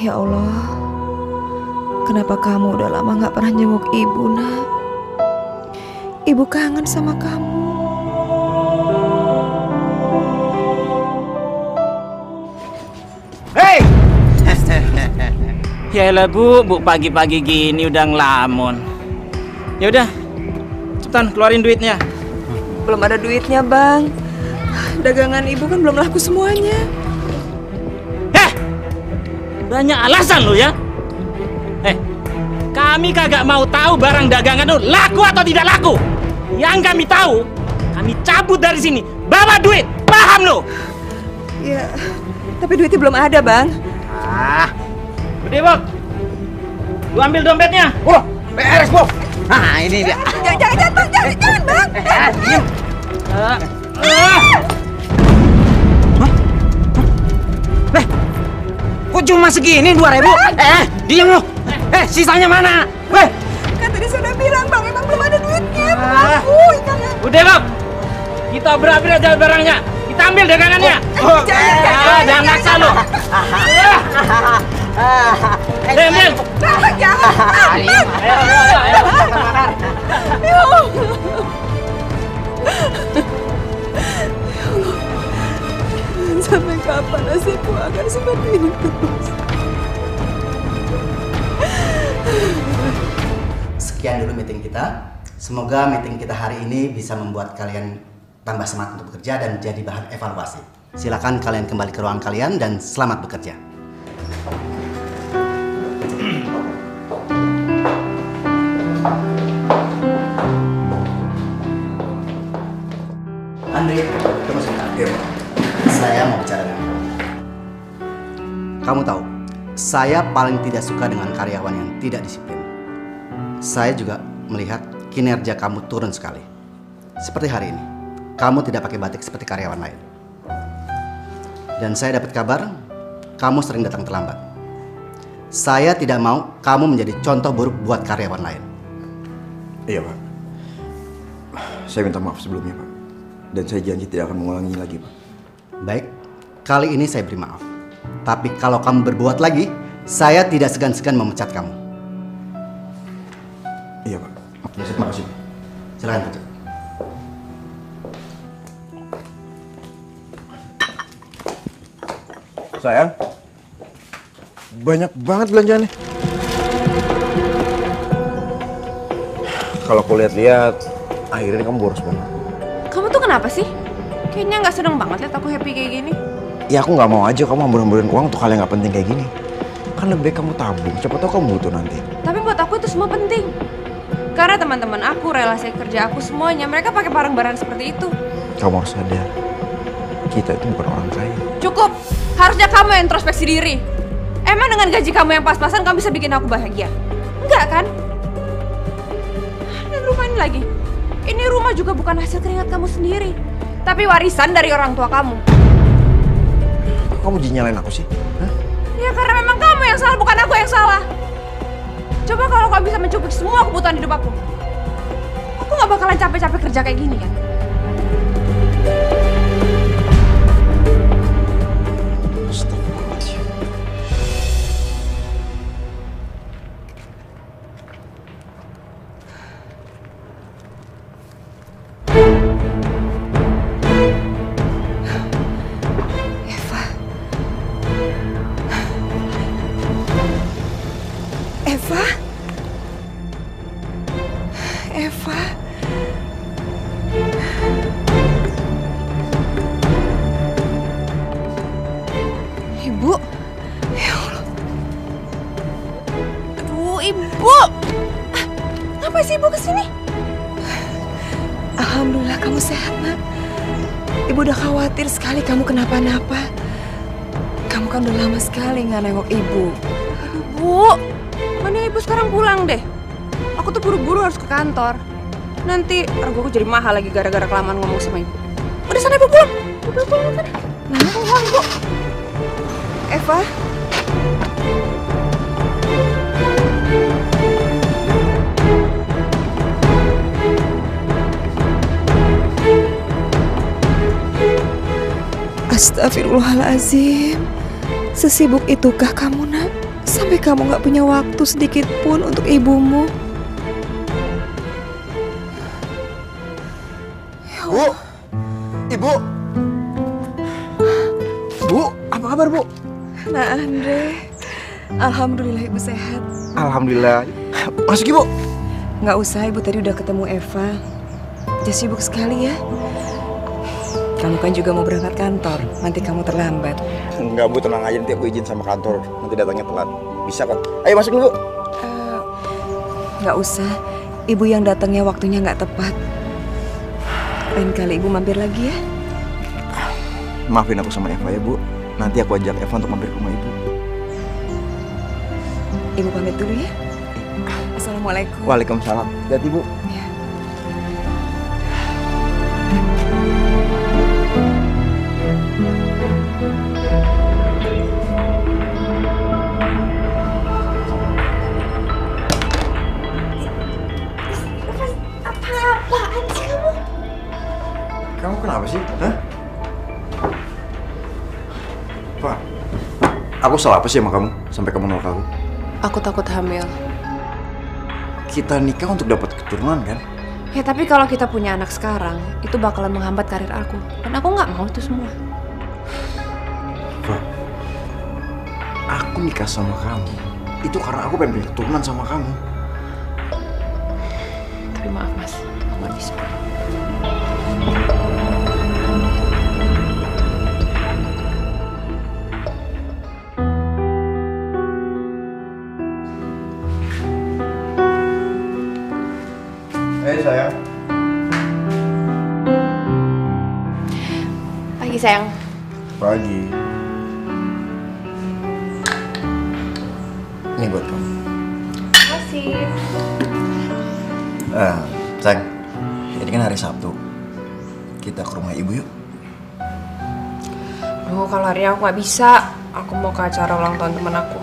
Ya Allah, kenapa kamu udah lama gak pernah jenguk ibu, nak? Ibu kangen sama kamu. Hei! Yaelah bu pagi-pagi gini udah ngelamun. Ya udah, cepetan keluarin duitnya. Belum ada duitnya, Bang. Dagangan ibu kan belum laku semuanya. Banyak alasan lu ya. Kami kagak mau tahu barang dagangan lu laku atau tidak laku. Yang kami tahu, kami cabut dari sini. Bawa duit, paham lu? Ya, tapi duitnya belum ada, Bang. Udah, Bob. Lu ambil dompetnya. Oh, beres, Bob. Nah, ini dia. Jangan, Bang. Jangan, Bang. Diam. Kok cuma segini 2.000? Diam lu. Sisanya mana? Kan tadi saya udah bilang, Bang, emang belum ada duitnya. Udah, Bob. Kita berabil aja barangnya. Kita ambil dagangannya. Jangan maksa lu. Ambil. Jangan. Ayo. Sampai kapan nasibku akan seperti ini terus? Sekian dulu meeting kita. Semoga meeting kita hari ini bisa membuat kalian tambah semangat untuk bekerja dan jadi bahan evaluasi. Silakan kalian kembali ke ruangan kalian dan selamat bekerja. Andre, tunggu sebentar. Saya mau bicara dengan kamu. Kamu tahu, saya paling tidak suka dengan karyawan yang tidak disiplin. Saya juga melihat kinerja kamu turun sekali. Seperti hari ini, kamu tidak pakai batik seperti karyawan lain. Dan saya dapat kabar, kamu sering datang terlambat. Saya tidak mau kamu menjadi contoh buruk buat karyawan lain. Iya, Pak. Saya minta maaf sebelumnya, Pak. Dan saya janji tidak akan mengulangi lagi, Pak. Baik, kali ini saya beri maaf. Tapi kalau kamu berbuat lagi, saya tidak segan-segan memecat kamu. Iya, Pak. Terima kasih. Silakan, Pak. Sayang, banyak banget belanjaannya. Kalau aku lihat-lihat, akhirnya kamu boros banget. Kamu tuh kenapa sih? Kayaknya nggak seneng banget liat aku happy kayak gini. Ya aku nggak mau aja kamu hambur-hamburin uang untuk hal yang nggak penting kayak gini. Kan lebih baik kamu tabung, siapa tahu kamu butuh nanti. Tapi buat aku itu semua penting. Karena teman-teman aku, relasi kerja aku semuanya, mereka pakai barang-barang seperti itu. Kamu harus sadar, kita itu bukan orang kaya. Cukup, harusnya kamu yang introspeksi diri. Emang dengan gaji kamu yang pas-pasan kamu bisa bikin aku bahagia? Enggak kan? Dan rumah ini lagi. Ini rumah juga bukan hasil keringat kamu sendiri, tapi warisan dari orang tua kamu. Kok kamu jadi nyalain aku sih? Hah? Ya karena memang kamu yang salah, bukan aku yang salah. Coba kalau kamu bisa mencukupi semua kebutuhan hidup aku gak bakalan capek-capek kerja kayak gini kan? Eva. Ibu. Ya Allah. Aduh, Ibu. Ngapain sih Ibu kesini? Alhamdulillah kamu sehat, Nak. Ibu udah khawatir sekali kamu kenapa-napa. Kamu kan udah lama sekali nggak nengok Ibu. Aduh, Bu. Mana Ibu sekarang pulang deh. Aku tuh buru-buru harus ke kantor. Nanti harga aku jadi mahal lagi gara-gara kelamaan ngomong sama Ibu. Udah sana Ibu pulang. Ibu pulang sana. Nah, pulang Ibu. Eva. Astagfirullahaladzim. Sesibuk itukah kamu, Nak? Sampai kamu gak punya waktu sedikit pun untuk ibumu. Bu! Ibu! Bu, apa kabar, Bu? Nah, Andre. Alhamdulillah ibu sehat. Alhamdulillah. Masuk, Ibu. Nggak usah, ibu tadi udah ketemu Eva. Dia sibuk sekali ya. Kamu kan juga mau berangkat kantor. Nanti kamu terlambat. Enggak, Bu, tenang aja, nanti aku izin sama kantor. Nanti datangnya telat. Bisa kan? Ayo masuk dulu, Bu. Nggak usah. Ibu yang datangnya waktunya nggak tepat. Lain kali ibu mampir lagi ya. Maafin aku sama Eva ya, Bu. Nanti aku ajak Eva untuk mampir ke rumah Ibu. Ibu pamit dulu ya. Assalamualaikum. Waalaikumsalam. Hati, Bu. Ya. Apa-apaan sih kamu? Kamu kenapa sih? Hah? Pak, aku salah apa sih sama kamu sampai kamu nolak aku? Aku takut hamil. Kita nikah untuk dapat keturunan kan? Ya tapi kalau kita punya anak sekarang, itu bakalan menghambat karir aku. Dan aku nggak mau itu semua. Pak, aku nikah sama kamu itu karena aku pengen punya keturunan sama kamu. Tapi maaf mas, aku nggak bisa. Sayang. Pagi sayang. Pagi. Ini buat kamu. Makasih. Sayang. Ini kan hari Sabtu. Kita ke rumah ibu yuk. Duh, kalau hari ini aku nggak bisa. Aku mau ke acara ulang tahun teman aku.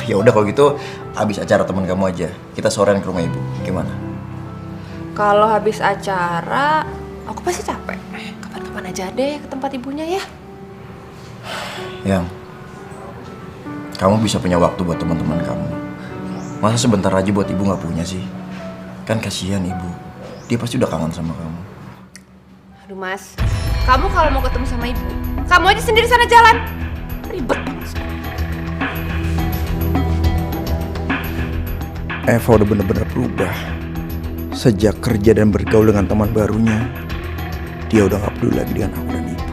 Ya udah kalau gitu, habis acara teman kamu aja. Kita sorean ke rumah ibu. Gimana? Kalau habis acara, aku pasti capek. Kapan-kapan aja deh ke tempat ibunya ya. Yang, kamu bisa punya waktu buat teman-teman kamu. Masa sebentar aja buat ibu nggak punya sih? Kan kasihan ibu. Dia pasti udah kangen sama kamu. Aduh mas, kamu kalau mau ketemu sama ibu, kamu aja sendiri sana jalan. Ribet banget sih. Eva udah bener-bener berubah. Sejak kerja dan bergaul dengan teman barunya, dia udah gak peduli lagi dengan aku dan ibu.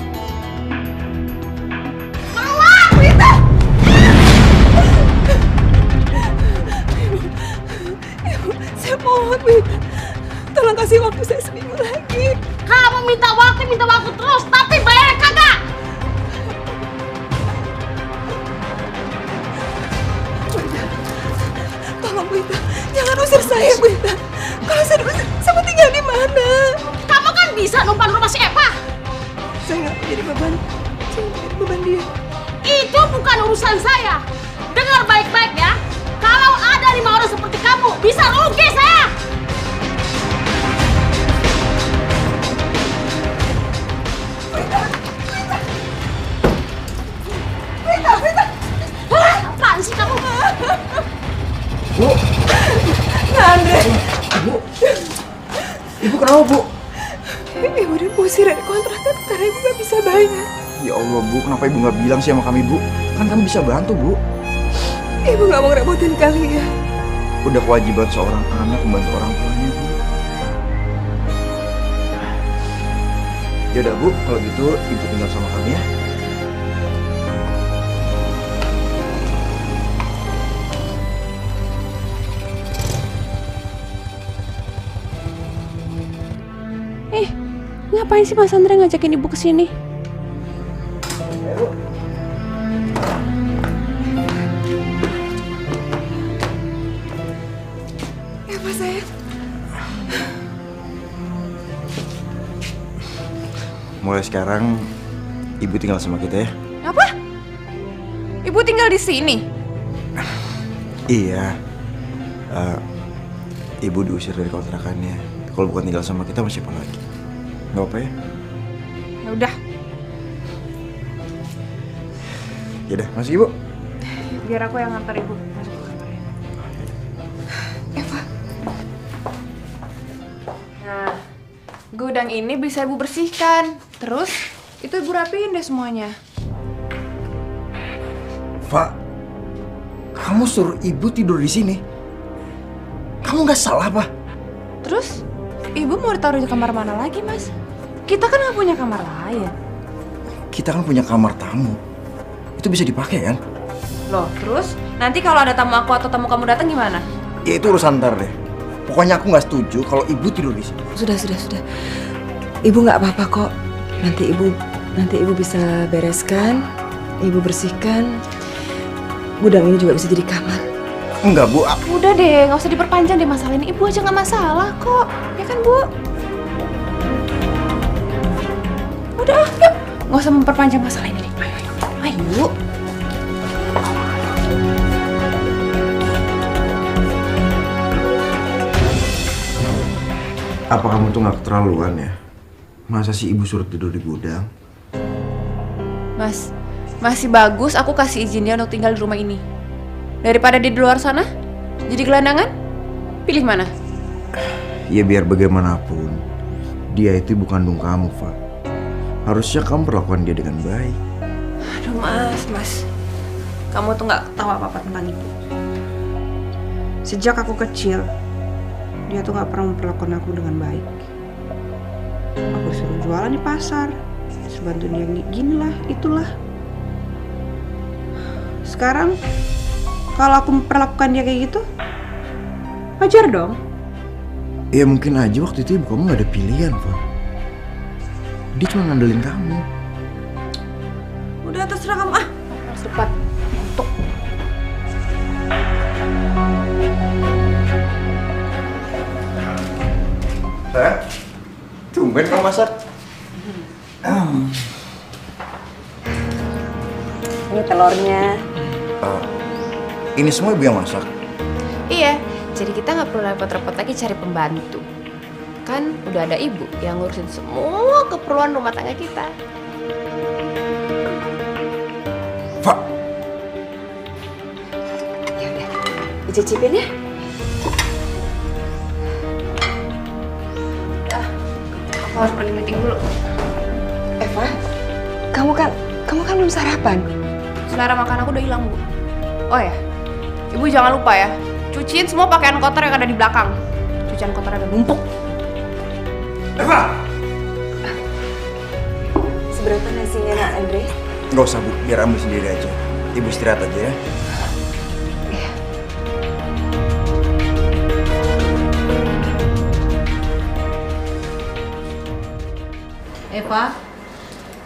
Ibu, saya mohon, Wita. Tolong kasih waktu saya seminggu lagi. Kamu minta waktu terus, tapi bayar kagak. Tolong, Wita. Jangan usir saya, Wita. Kalau saya diusir, saya mau tinggal di mana? Kamu kan bisa numpang rumah si Eva. Saya nggak mau jadi beban. Saya nggak mau jadi beban dia. Itu bukan urusan saya. Dengar baik-baik ya. Kalau ada 5 orang seperti kamu, bisa rugi saya. Hah? Apaan sih kamu? Bu! Nah, Andre. Bu! Ibu kenapa, Bu? Ibu diusir dari kontrakan karena ibu nggak bisa bayar. Ya Allah, Bu, kenapa ibu nggak bilang sih sama kami, Bu? Kan kami bisa bantu, Bu. Ibu nggak mau ngerepotin kalian. Udah kewajiban seorang anak membantu orang tuanya, Bu. Yaudah, Bu, kalau gitu ibu tinggal sama kami ya. Ngapain sih Mas Andre ngajakin ibu kesini? Ya, Pak sayang. Mulai sekarang ibu tinggal sama kita ya. Apa? Ibu tinggal di sini? Iya. Ibu diusir dari kontrakannya. Kalau bukan tinggal sama kita, masih siapa lagi? Gak apa ya? Ya udah. Yaudah, masuk ibu. biar aku yang nganter ibu. Eva, Nah, gudang ini bisa ibu bersihkan. Terus, itu ibu rapiin deh semuanya. Fa, kamu suruh ibu tidur di sini? Kamu nggak salah, Pak? Terus, ibu mau ditaruh di kamar mana lagi, Mas? Kita kan nggak punya kamar lain. Kita kan punya kamar tamu. Itu bisa dipakai kan? Loh, terus nanti kalau ada tamu aku atau tamu kamu datang gimana? Ya itu urusan ntar deh. Pokoknya aku nggak setuju kalau ibu tidur di sini. sudah. Ibu nggak apa-apa kok. Nanti ibu bisa bereskan, ibu bersihkan. Gudang ini juga bisa jadi kamar. Enggak, Bu. Udah deh, nggak usah diperpanjang deh masalah ini. Ibu aja nggak masalah kok, ya kan Bu? Udah, yuk. Nggak usah memperpanjang masalah ini deh. Ayo. Apa kamu tuh nggak keterlaluan ya? Masa sih ibu suruh tidur di gudang? Mas, masih bagus aku kasih izin dia untuk tinggal di rumah ini. Daripada dia di luar sana, jadi gelandangan, pilih mana? Ya biar bagaimanapun, dia itu ibu kandung kamu, Fa. Harusnya kamu perlakukan dia dengan baik. Aduh mas, kamu tuh nggak tahu apa-apa tentang ibu. Sejak aku kecil, dia tuh nggak pernah memperlakukan aku dengan baik. Aku suruh jualan di pasar, suruh bantuin dia gini lah, itulah. Sekarang, kalau aku memperlakukan dia kayak gitu, wajar dong. Ya mungkin aja waktu itu ibu kamu nggak ada pilihan, Fa. Dia cuma ngandelin kamu. Udah terserah kamu ah. Harus cepat. Untuk. Tumben kamu masak. Ini telurnya. Ini semua ibu yang masak. Iya, jadi kita nggak perlu repot-repot lagi cari pembantu. Kan udah ada ibu yang ngurusin semua keperluan rumah tangga kita. Fa, Yaudah, dicicipin ya. Aku harus pergi meeting dulu. Eva, kamu kan belum sarapan. Selera makan aku udah hilang, Bu. Oh ya, ibu jangan lupa ya, cuciin semua pakaian kotor yang ada di belakang. Cucian kotor ada numpuk. Eva! Seberapa nasinya, Nak Andre? Nggak usah, Bu. Biar ambil sendiri aja. Ibu istirahat aja ya. Iya. Eva,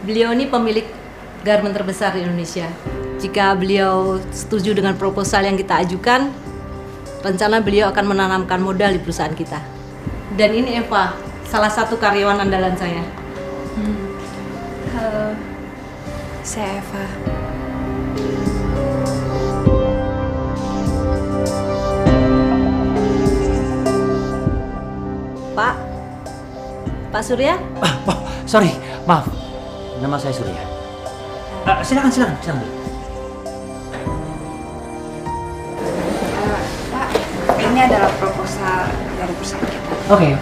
beliau ini pemilik garmen terbesar di Indonesia. Jika beliau setuju dengan proposal yang kita ajukan, rencana beliau akan menanamkan modal di perusahaan kita. Dan ini Eva, salah satu karyawan andalan saya. Halo, saya Eva. Pak Surya? Oh, sorry, maaf. Nama saya Surya. Silakan. Pak, ini adalah proposal dari perusahaan kita. Oke.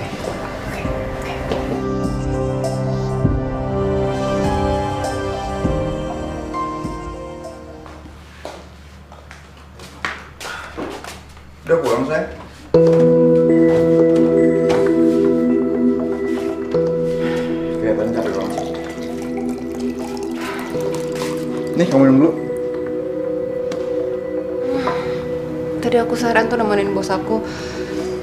Udah pulang, sayang? Kelihatan capek banget. Nih, kamu minum dulu. Tadi aku seharian tuh nemenin bos aku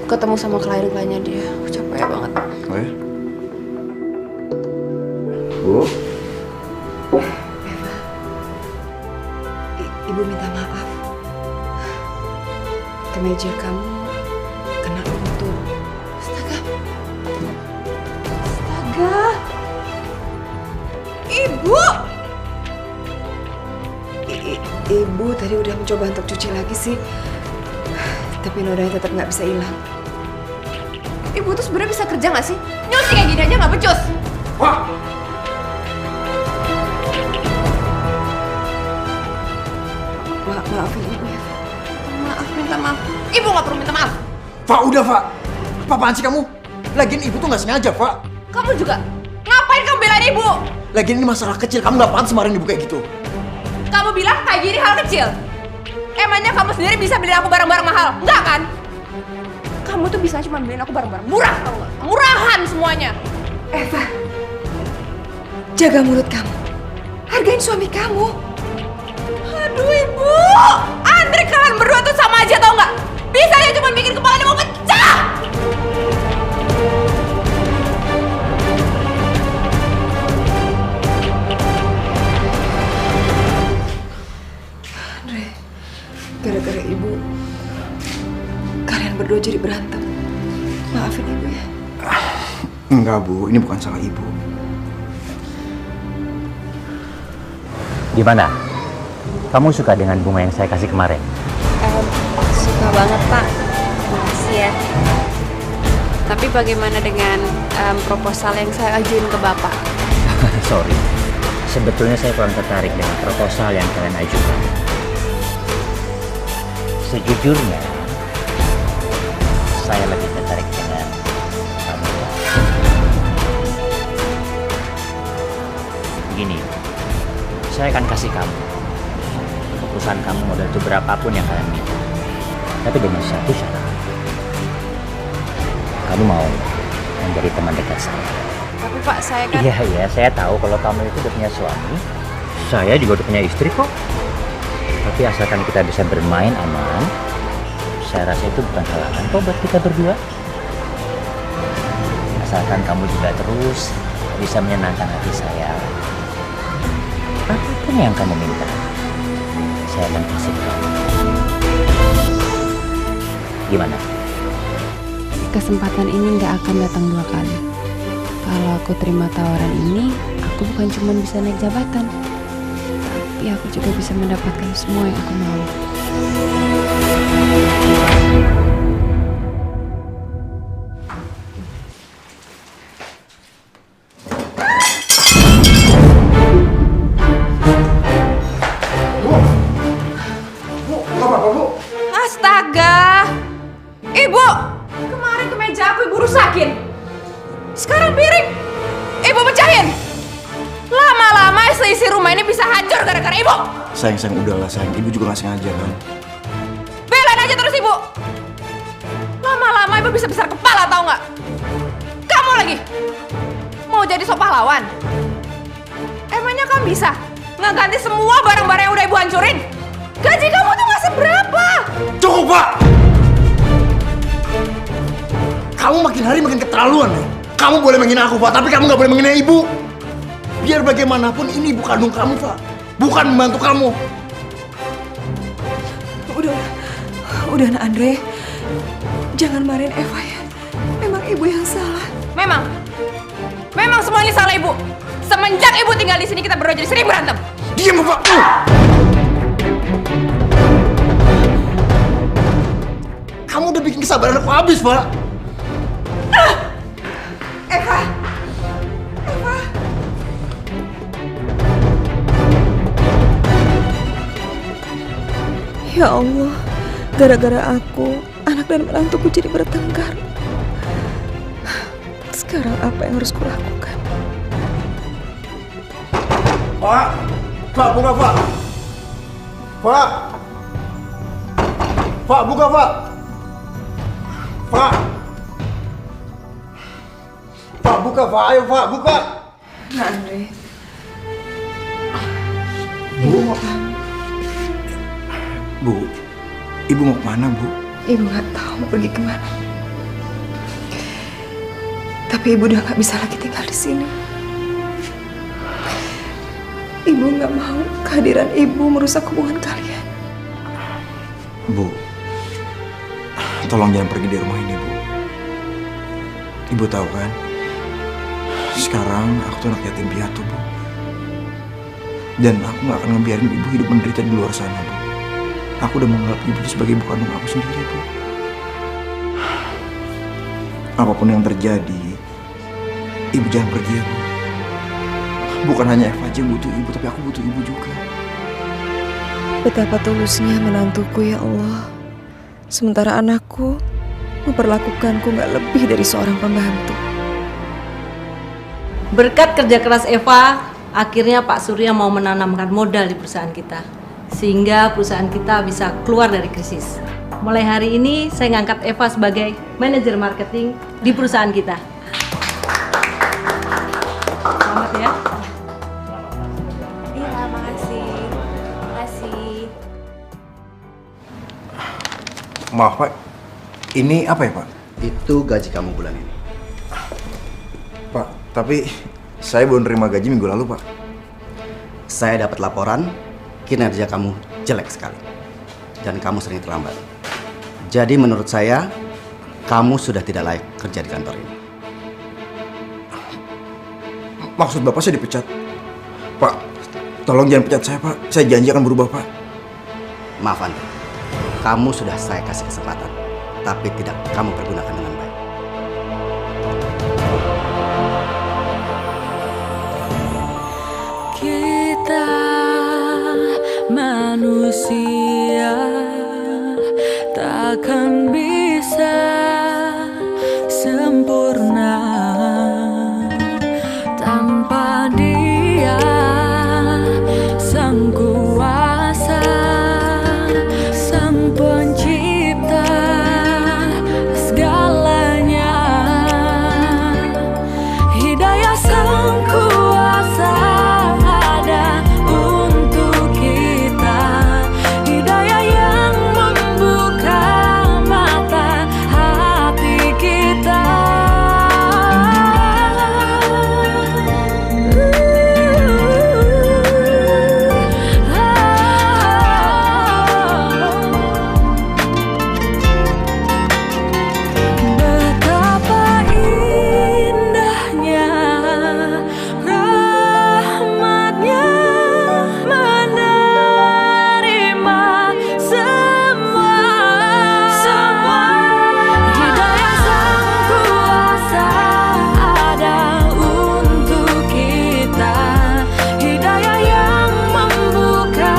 ketemu sama klien-kliennya dia. Aku capek banget. Oh ya? Bu? Ibu minta maaf. Kemeja kamu kena luntur. Astaga. Ibu! Ibu tadi udah mencoba untuk cuci lagi sih. Tapi nodanya tetap nggak bisa hilang. Ibu tuh sebenarnya bisa kerja nggak sih? Nyuci kayak gini aja nggak becus. Wah! Maafin Pak, udah, Pak. Apaan sih kamu? Lagian ibu tuh nggak sengaja, Pak. Kamu juga? Ngapain kamu belain ibu? Lagian ini masalah kecil, kamu nggak pantas marahin ibu kayak gitu. Kamu bilang kayak gini hal kecil? Emangnya kamu sendiri bisa beliin aku barang-barang mahal? Enggak kan? Kamu tuh bisa cuma beliin aku barang-barang murah, tau gak? Murahan semuanya. Eva, jaga mulut kamu. Hargain suami kamu. Aduh ibu, Andre kalian berdua tuh sama aja tau nggak? Bisa aja cuma bikin kepalanya mau pecah. Andre, gara-gara ibu, kalian berdua jadi berantem. Maafin ibu ya. Enggak, Bu. Ini bukan salah ibu. Gimana? Kamu suka dengan bunga yang saya kasih kemarin? Suka banget Pak, makasih ya. Tapi bagaimana dengan proposal yang saya ajuin ke Bapak? Sorry, sebetulnya saya kurang tertarik dengan proposal yang kalian ajukan. Sejujurnya, saya lebih tertarik dengan kamu. Begini, saya akan kasih kamu perusahaan kamu modal itu berapapun yang kalian minta. Tapi dengan satu syarat. Kamu mau menjadi teman dekat saya. Tapi Pak, saya kan... Iya, saya tahu kalau kamu itu udah punya suami. Saya juga udah punya istri kok. Tapi asalkan kita bisa bermain aman, saya rasa itu bukan halangan kok buat kita berdua. Asalkan kamu juga terus bisa menyenangkan hati saya. Apapun yang kamu minta, saya akan kasih kamu. Gimana? Kesempatan ini nggak akan datang dua kali. Kalau aku terima tawaran ini, aku bukan cuma bisa naik jabatan, tapi aku juga bisa mendapatkan semua yang aku mau. Astaga! Ibu! Kemarin kemeja aku ibu rusakin. Sekarang piring ibu pecahin. Lama-lama seisi rumah ini bisa hancur gara-gara ibu. Sayang, udahlah sayang. Ibu juga gak sengaja kan? Belain aja terus ibu. Lama-lama ibu bisa besar kepala tau nggak? Kamu lagi mau jadi sok pahlawan? Emangnya kamu bisa ngeganti semua barang-barang yang udah ibu hancurin? Gaji kamu tuh nggak seberapa. Cukup, Pak! Kamu makin hari makin keterlaluan nih. Kamu boleh menghina aku, Pak, tapi kamu nggak boleh menghina ibu. Biar bagaimanapun ini ibu kandung kamu, Pak. Bukan membantu kamu. Udah Nak Andre. Jangan marahin Eva ya. Memang ibu yang salah. Memang semua ini salah ibu. Semenjak ibu tinggal di sini kita berdua jadi sering berantem. Diam, Pak! Kamu udah bikin kesabaran aku habis, Pak. Eva. Ya Allah, gara-gara aku, anak dan menantuku jadi bertengkar. Sekarang apa yang harus kulakukan? Pak, buka, Pak. Pak, buka, Pak. Pak, buka, Pak. Ayo, Pak, buka. Nak Andre. Ibu mau pamit. Bu, ibu mau kemana, Bu? Ibu nggak tahu mau pergi kemana. Tapi ibu udah nggak bisa lagi tinggal di sini. Ibu nggak mau kehadiran ibu merusak hubungan kalian. Bu, tolong jangan pergi dari rumah ini, Bu. Ibu tahu kan, sekarang aku tuh anak yatim piatu, Bu. Dan aku nggak akan ngebiarin ibu hidup menderita di luar sana, Bu. Aku udah menganggap ibu sebagai ibu kandung aku sendiri, Bu. Apapun yang terjadi, ibu jangan pergi ya, Bu. Bukan hanya Eva aja yang butuh ibu, tapi aku butuh ibu juga. Betapa tulusnya menantuku ya Allah. Sementara anakku memperlakukanku nggak lebih dari seorang pembantu. Berkat kerja keras Eva, akhirnya Pak Surya mau menanamkan modal di perusahaan kita. Sehingga perusahaan kita bisa keluar dari krisis. Mulai hari ini saya ngangkat Eva sebagai manajer marketing di perusahaan kita. Selamat ya. Iya, makasih. Makasih. Maaf Pak, ini apa ya Pak? Itu gaji kamu bulan ini. Pak, tapi saya belum terima gaji minggu lalu Pak. Saya dapat laporan kinerja kamu jelek sekali dan kamu sering terlambat. Jadi menurut saya kamu sudah tidak layak kerja di kantor ini. Maksud Bapak saya dipecat? Pak, tolong jangan pecat saya Pak. Saya janji akan berubah Pak. Maaf Andre, kamu sudah saya kasih kesempatan, tapi tidak kamu pergunakan dengan baik. Kita manusia takkan bisa sempurna tanpa Dia, Sang Kuasa, Sang Pencipta segalanya. Hidayah Sang Kuasa ada untuk kita, hidayah yang membuka mata hati kita. Betapa indahnya rahmatnya menerima semua. Hidayah Sang Kuasa ada untuk kita, hidayah yang membuka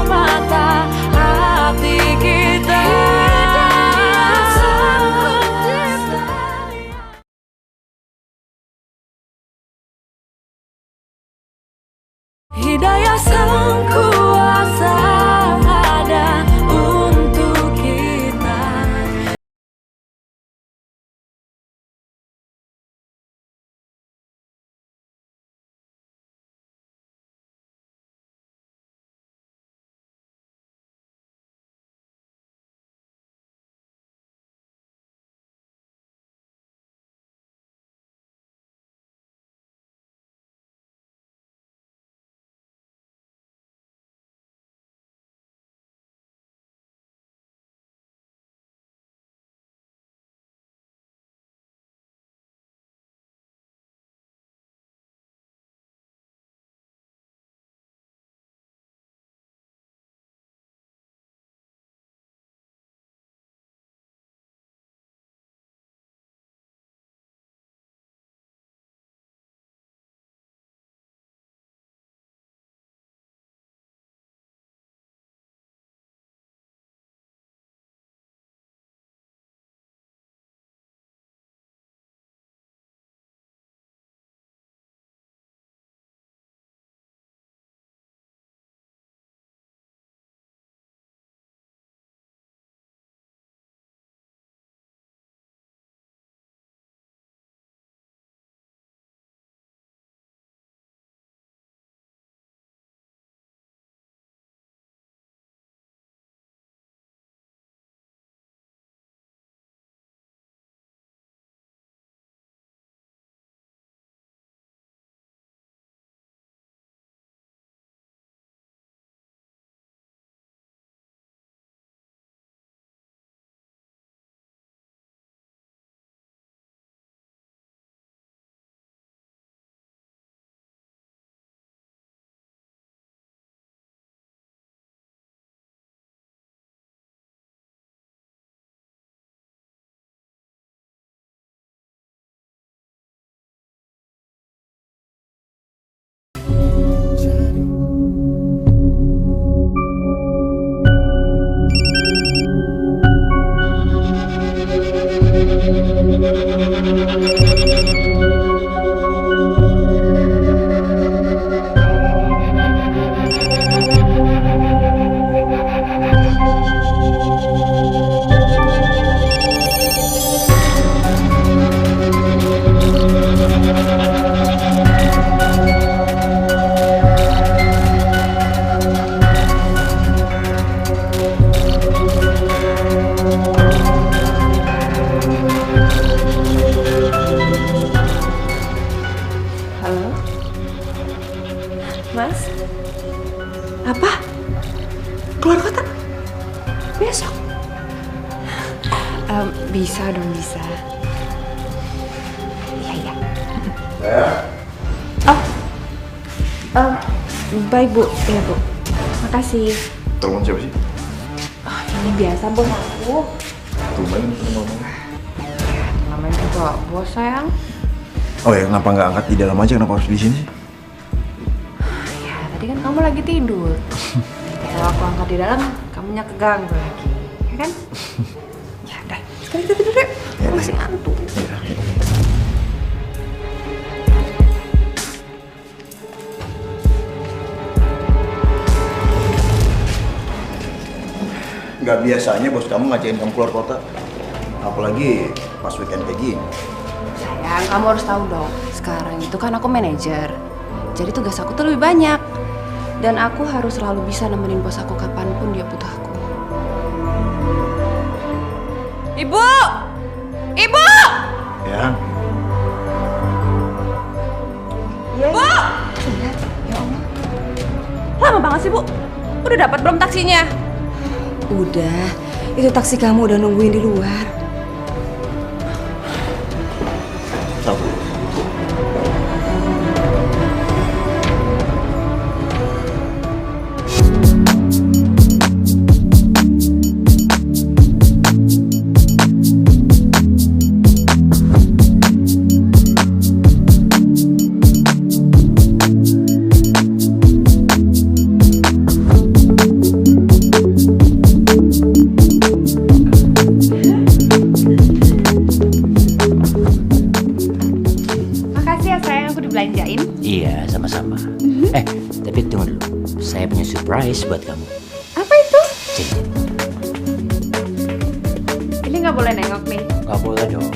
mata hati kita. Hidayah Sang Kuasa Apa? Keluar kota? Besok? Bisa dong, bisa. Iya. Baik Bu, iya Bu. Makasih. Telepon siapa sih? Ini biasa bos aku. Tumben ngomong. Namanya juga bos sayang. Oh ya, kenapa nggak angkat di dalam aja? Kenapa harus di sini sih? Ya, tadi kan kamu lagi tidur. Kalau aku angkat di dalam, kamunya keganggu lagi, ya kan? Ya udah, sekarang kita tidur yuk. Ya, Masih ngantuk. Nggak biasanya bos kamu ngajakin kamu keluar kota. Apalagi pas weekend kayak gini. Sayang, kamu harus tahu dong. Sekarang itu kan aku manajer. Jadi tugas aku tuh lebih banyak. Dan aku harus selalu bisa nemenin bos aku kapanpun dia butuh aku. Ibu! Ibu! Ya. Bu! Ya Allah. Lama banget sih, Bu. Udah dapat belum taksinya? Udah, itu taksi kamu udah nungguin di luar. Satu. Makasih ya sayang, aku dibelanjain. Iya, sama-sama. Tapi tunggu dulu. Saya punya surprise buat kamu. Apa itu? Sini. Ini nggak boleh nengok nih. Gak boleh dong.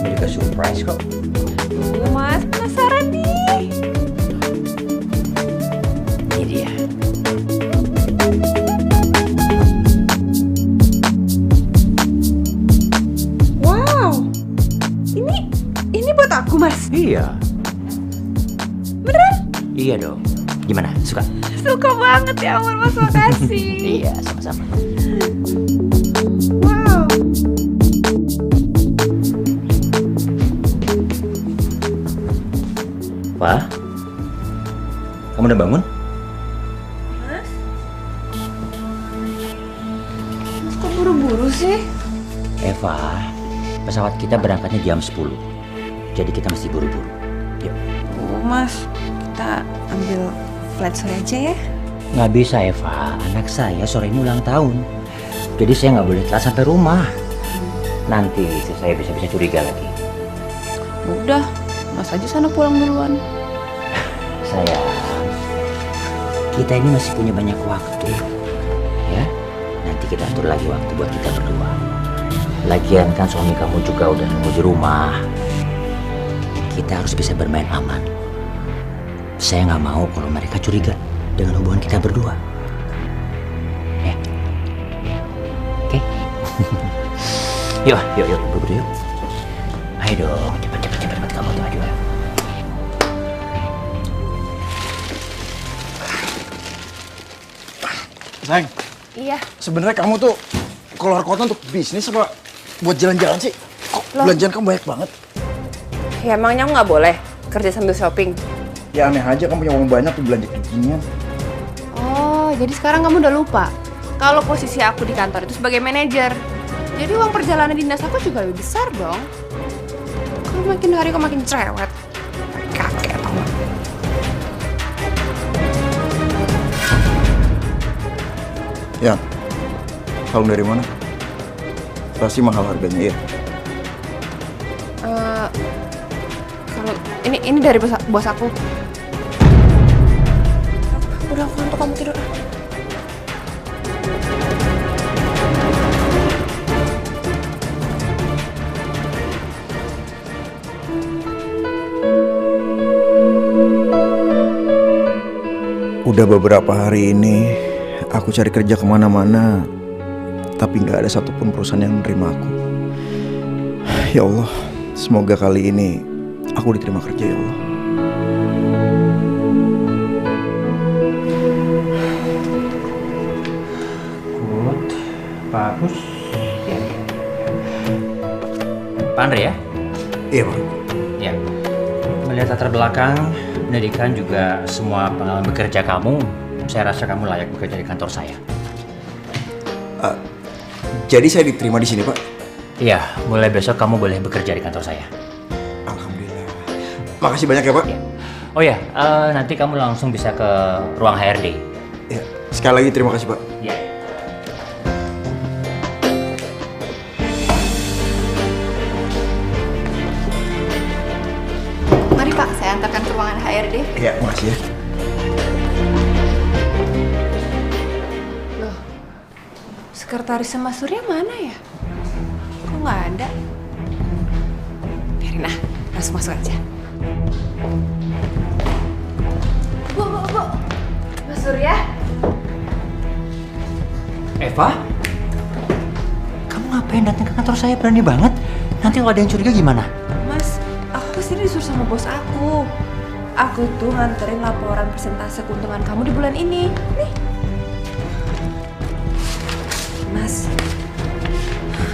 Ini juga surprise kok. Mas, penasaran nih. Ini dia. Wow. Ini buat aku, Mas. Iya. Beneran? Iya dong. Gimana? Suka? Suka banget ya ampun, Mas. Makasih. Iya, sama-sama. Wow. Wah, kamu udah bangun? Mas kok buru-buru sih? Eva, pesawat kita berangkatnya jam 10. Jadi kita mesti buru-buru. Yuk. Oh, Mas, kita ambil flight sore aja ya? Nggak bisa Eva, anak saya sore ini ulang tahun. Jadi saya nggak boleh telat sampai rumah. Nanti saya bisa curiga lagi. Udah, Mas aja sana pulang duluan. Sayang, kita ini masih punya banyak waktu. Ya, nanti kita atur lagi waktu buat kita berdua. Lagian kan suami kamu juga udah nunggu di rumah. Kita harus bisa bermain aman. Saya nggak mau kalau mereka curiga dengan hubungan kita berdua. Ya, oke? Yuk, buru-buru yuk. Ayo dong, cepat kamu tuh maju. Sayang, Iya. sebenarnya kamu tuh keluar kota untuk bisnis apa buat jalan-jalan sih? Kok Loh. belanjaan kamu banyak banget? Ya emangnya aku nggak boleh kerja sambil shopping? Ya aneh aja, kamu punya uang banyak tuh belanja kayak ginian. Oh, jadi sekarang kamu udah lupa kalau posisi aku di kantor itu sebagai manajer. Jadi uang perjalanan dinas aku juga lebih besar dong. Kalau makin hari kok makin cerewet. Kakek tau gak? Ya, kalung dari mana? Pasti mahal harganya ya. Kalau ini dari bos aku. Udah aku ngantuk, kamu tidur. Udah beberapa hari ini aku cari kerja kemana-mana, tapi nggak ada satupun perusahaan yang menerima aku. Ya Allah, semoga kali ini aku diterima kerja ya Allah. Pak Pus. Ya. Pak Andre ya? Iya, Pak. Ya. Melihat latar belakang, pendidikan juga semua pengalaman bekerja kamu, saya rasa kamu layak bekerja di kantor saya. Jadi saya diterima di sini, Pak? Iya, mulai besok kamu boleh bekerja di kantor saya. Alhamdulillah. Makasih banyak ya, Pak. Ya. Oh ya, nanti kamu langsung bisa ke ruang HRD. Ya, sekali lagi terima kasih, Pak. Ya. Mari Pak, saya antarkan ke ruangan HRD. Ya, makasih ya. Loh, sekretarisnya Mas Surya mana ya? Kok nggak ada? Biarin ah, langsung masuk aja. Bu, Mas Surya? Eva? Kamu ngapain datang ke kantor saya? Berani banget. Nanti kalau ada yang curiga gimana? Mas, aku kesini disuruh sama bos aku. Aku tuh nganterin laporan persentase keuntungan kamu di bulan ini. Nih. Mas,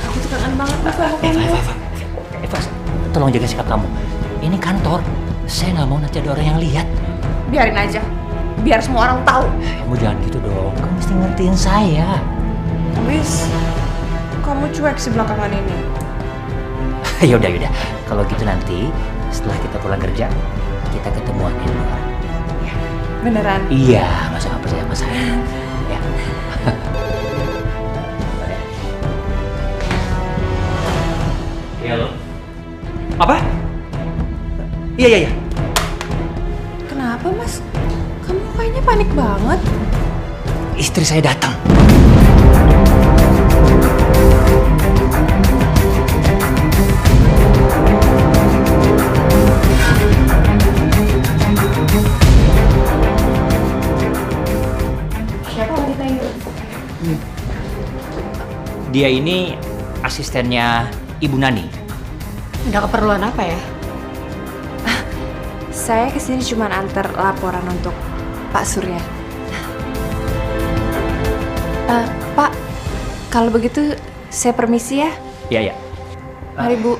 aku tuh kangen banget nih sama kamu. Eva, tolong jaga sikap kamu. Ini kantor. Saya nggak mau nanti ada orang yang lihat. Biarin aja. Biar semua orang tahu. Kamu jangan gitu dong. Kamu mesti ngertiin saya. Wis, kamu cuek sih belakangan ini. Yaudah. Kalau gitu nanti setelah kita pulang kerja, kita ketemuan di luar. Beneran? Iya, masa nggak percaya sama saya? Ya. Iya loh. Apa? Iya. Kenapa Mas? Kamu kayaknya panik banget. Istri saya datang. Siapa wanita itu? Dia ini asistennya Ibu Nani. Ada keperluan apa ya? Saya kesini cuma antar laporan untuk Pak Surya. Pak, kalau begitu saya permisi ya. Iya. Mari Bu.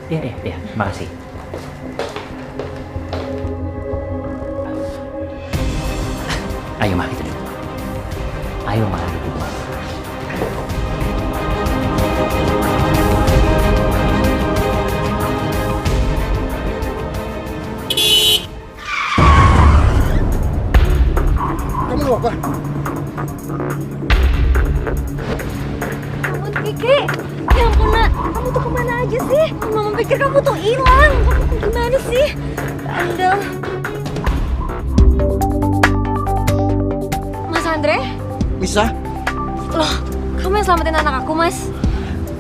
Iya. Makasih. Ayo Ma, kita dulu. Ayo Ma, duduk Ma. Kamu mau apa? Ampun Kiki, ya ampun nak, kamu tuh kemana aja sih? Mama pikir kamu tuh hilang. Kamu tuh gimana sih? Andel. Mas Andre? Bisa? Loh, kamu yang selamatin anak aku, Mas.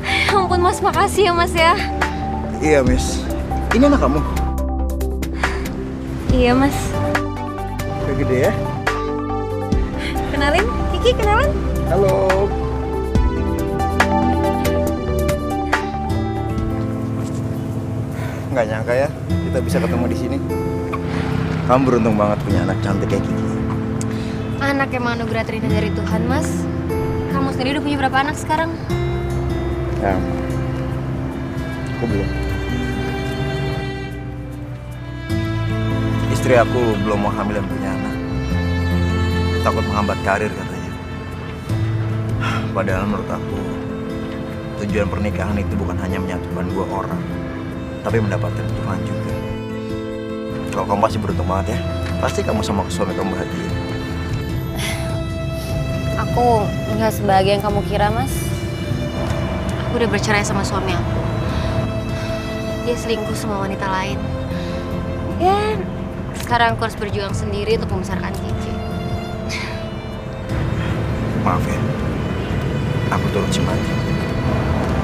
Ya ampun Mas, makasih ya Mas ya. Iya, Miss. Ini anak kamu? Iya Mas. Udah gede ya? Kenalin, Kiki kenalin. Halo. Nggak nyangka ya, kita bisa ketemu di sini. Kamu beruntung banget punya anak cantik kayak Kiki. Anak emang anugerah terindah dari Tuhan, Mas. Kamu sendiri udah punya berapa anak sekarang? Ya, aku belum. Istri aku belum mau hamil dan punya anak. Takut menghambat karir katanya. Padahal menurut aku, tujuan pernikahan itu bukan hanya menyatukan dua orang, tapi mendapatkan Tuhan juga. Kalau kamu pasti beruntung banget ya. Pasti kamu sama suami kamu bahagia. Aku nggak sebahagia yang kamu kira, Mas. Aku udah bercerai sama suami aku. Dia selingkuh sama wanita lain. Ya, sekarang aku harus berjuang sendiri untuk membesarkan Kiki. Maaf ya, aku turut simpati.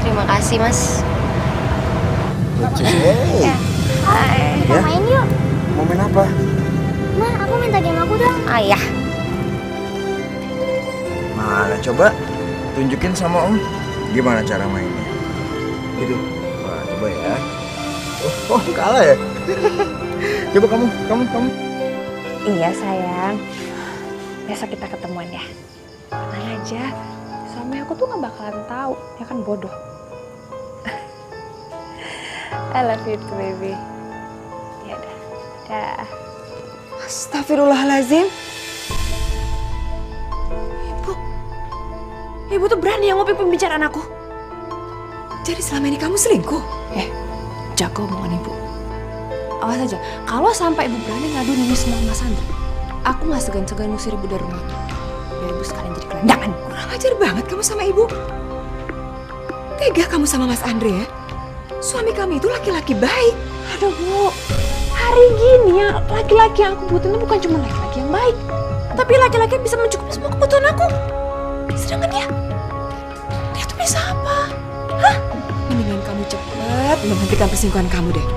Terima kasih, Mas. Hey, Hai. Ya. Main yuk. mau main apa? Ma, aku minta game aku dong. Ayah. Mana coba tunjukin sama Om gimana cara mainnya. Gitu. Wah, coba ya. Oh, kalah ya? Coba kamu. Iya sayang. Besok kita ketemuan ya. Tenang aja. suami aku tuh nggak bakalan tahu, dia kan bodoh. I love you too, baby. Ya udah, dah. Astagfirullahalazim. Ibu tuh berani yang ngopik pembicaraan aku. Jadi selama ini kamu selingkuh? Jaga omongan ibu. Awas aja, kalau sampai ibu berani ngadu ini semua Mas Andri, aku nggak segan-segan ngusir ibu dari rumah itu. Biar ibu sekalian jadi gelandangan. Kurang ajar banget kamu sama ibu. Tega kamu sama Mas Andre ya? Suami kami itu laki-laki baik. Aduh Bu, hari gini ya laki-laki yang aku butuhin bukan cuma laki-laki yang baik, tapi laki-laki yang bisa mencukupi semua kebutuhan aku. Sedangkan dia tuh bisa apa? Hah? Mendingan kamu cepat menghentikan perselingkuhan kamu deh.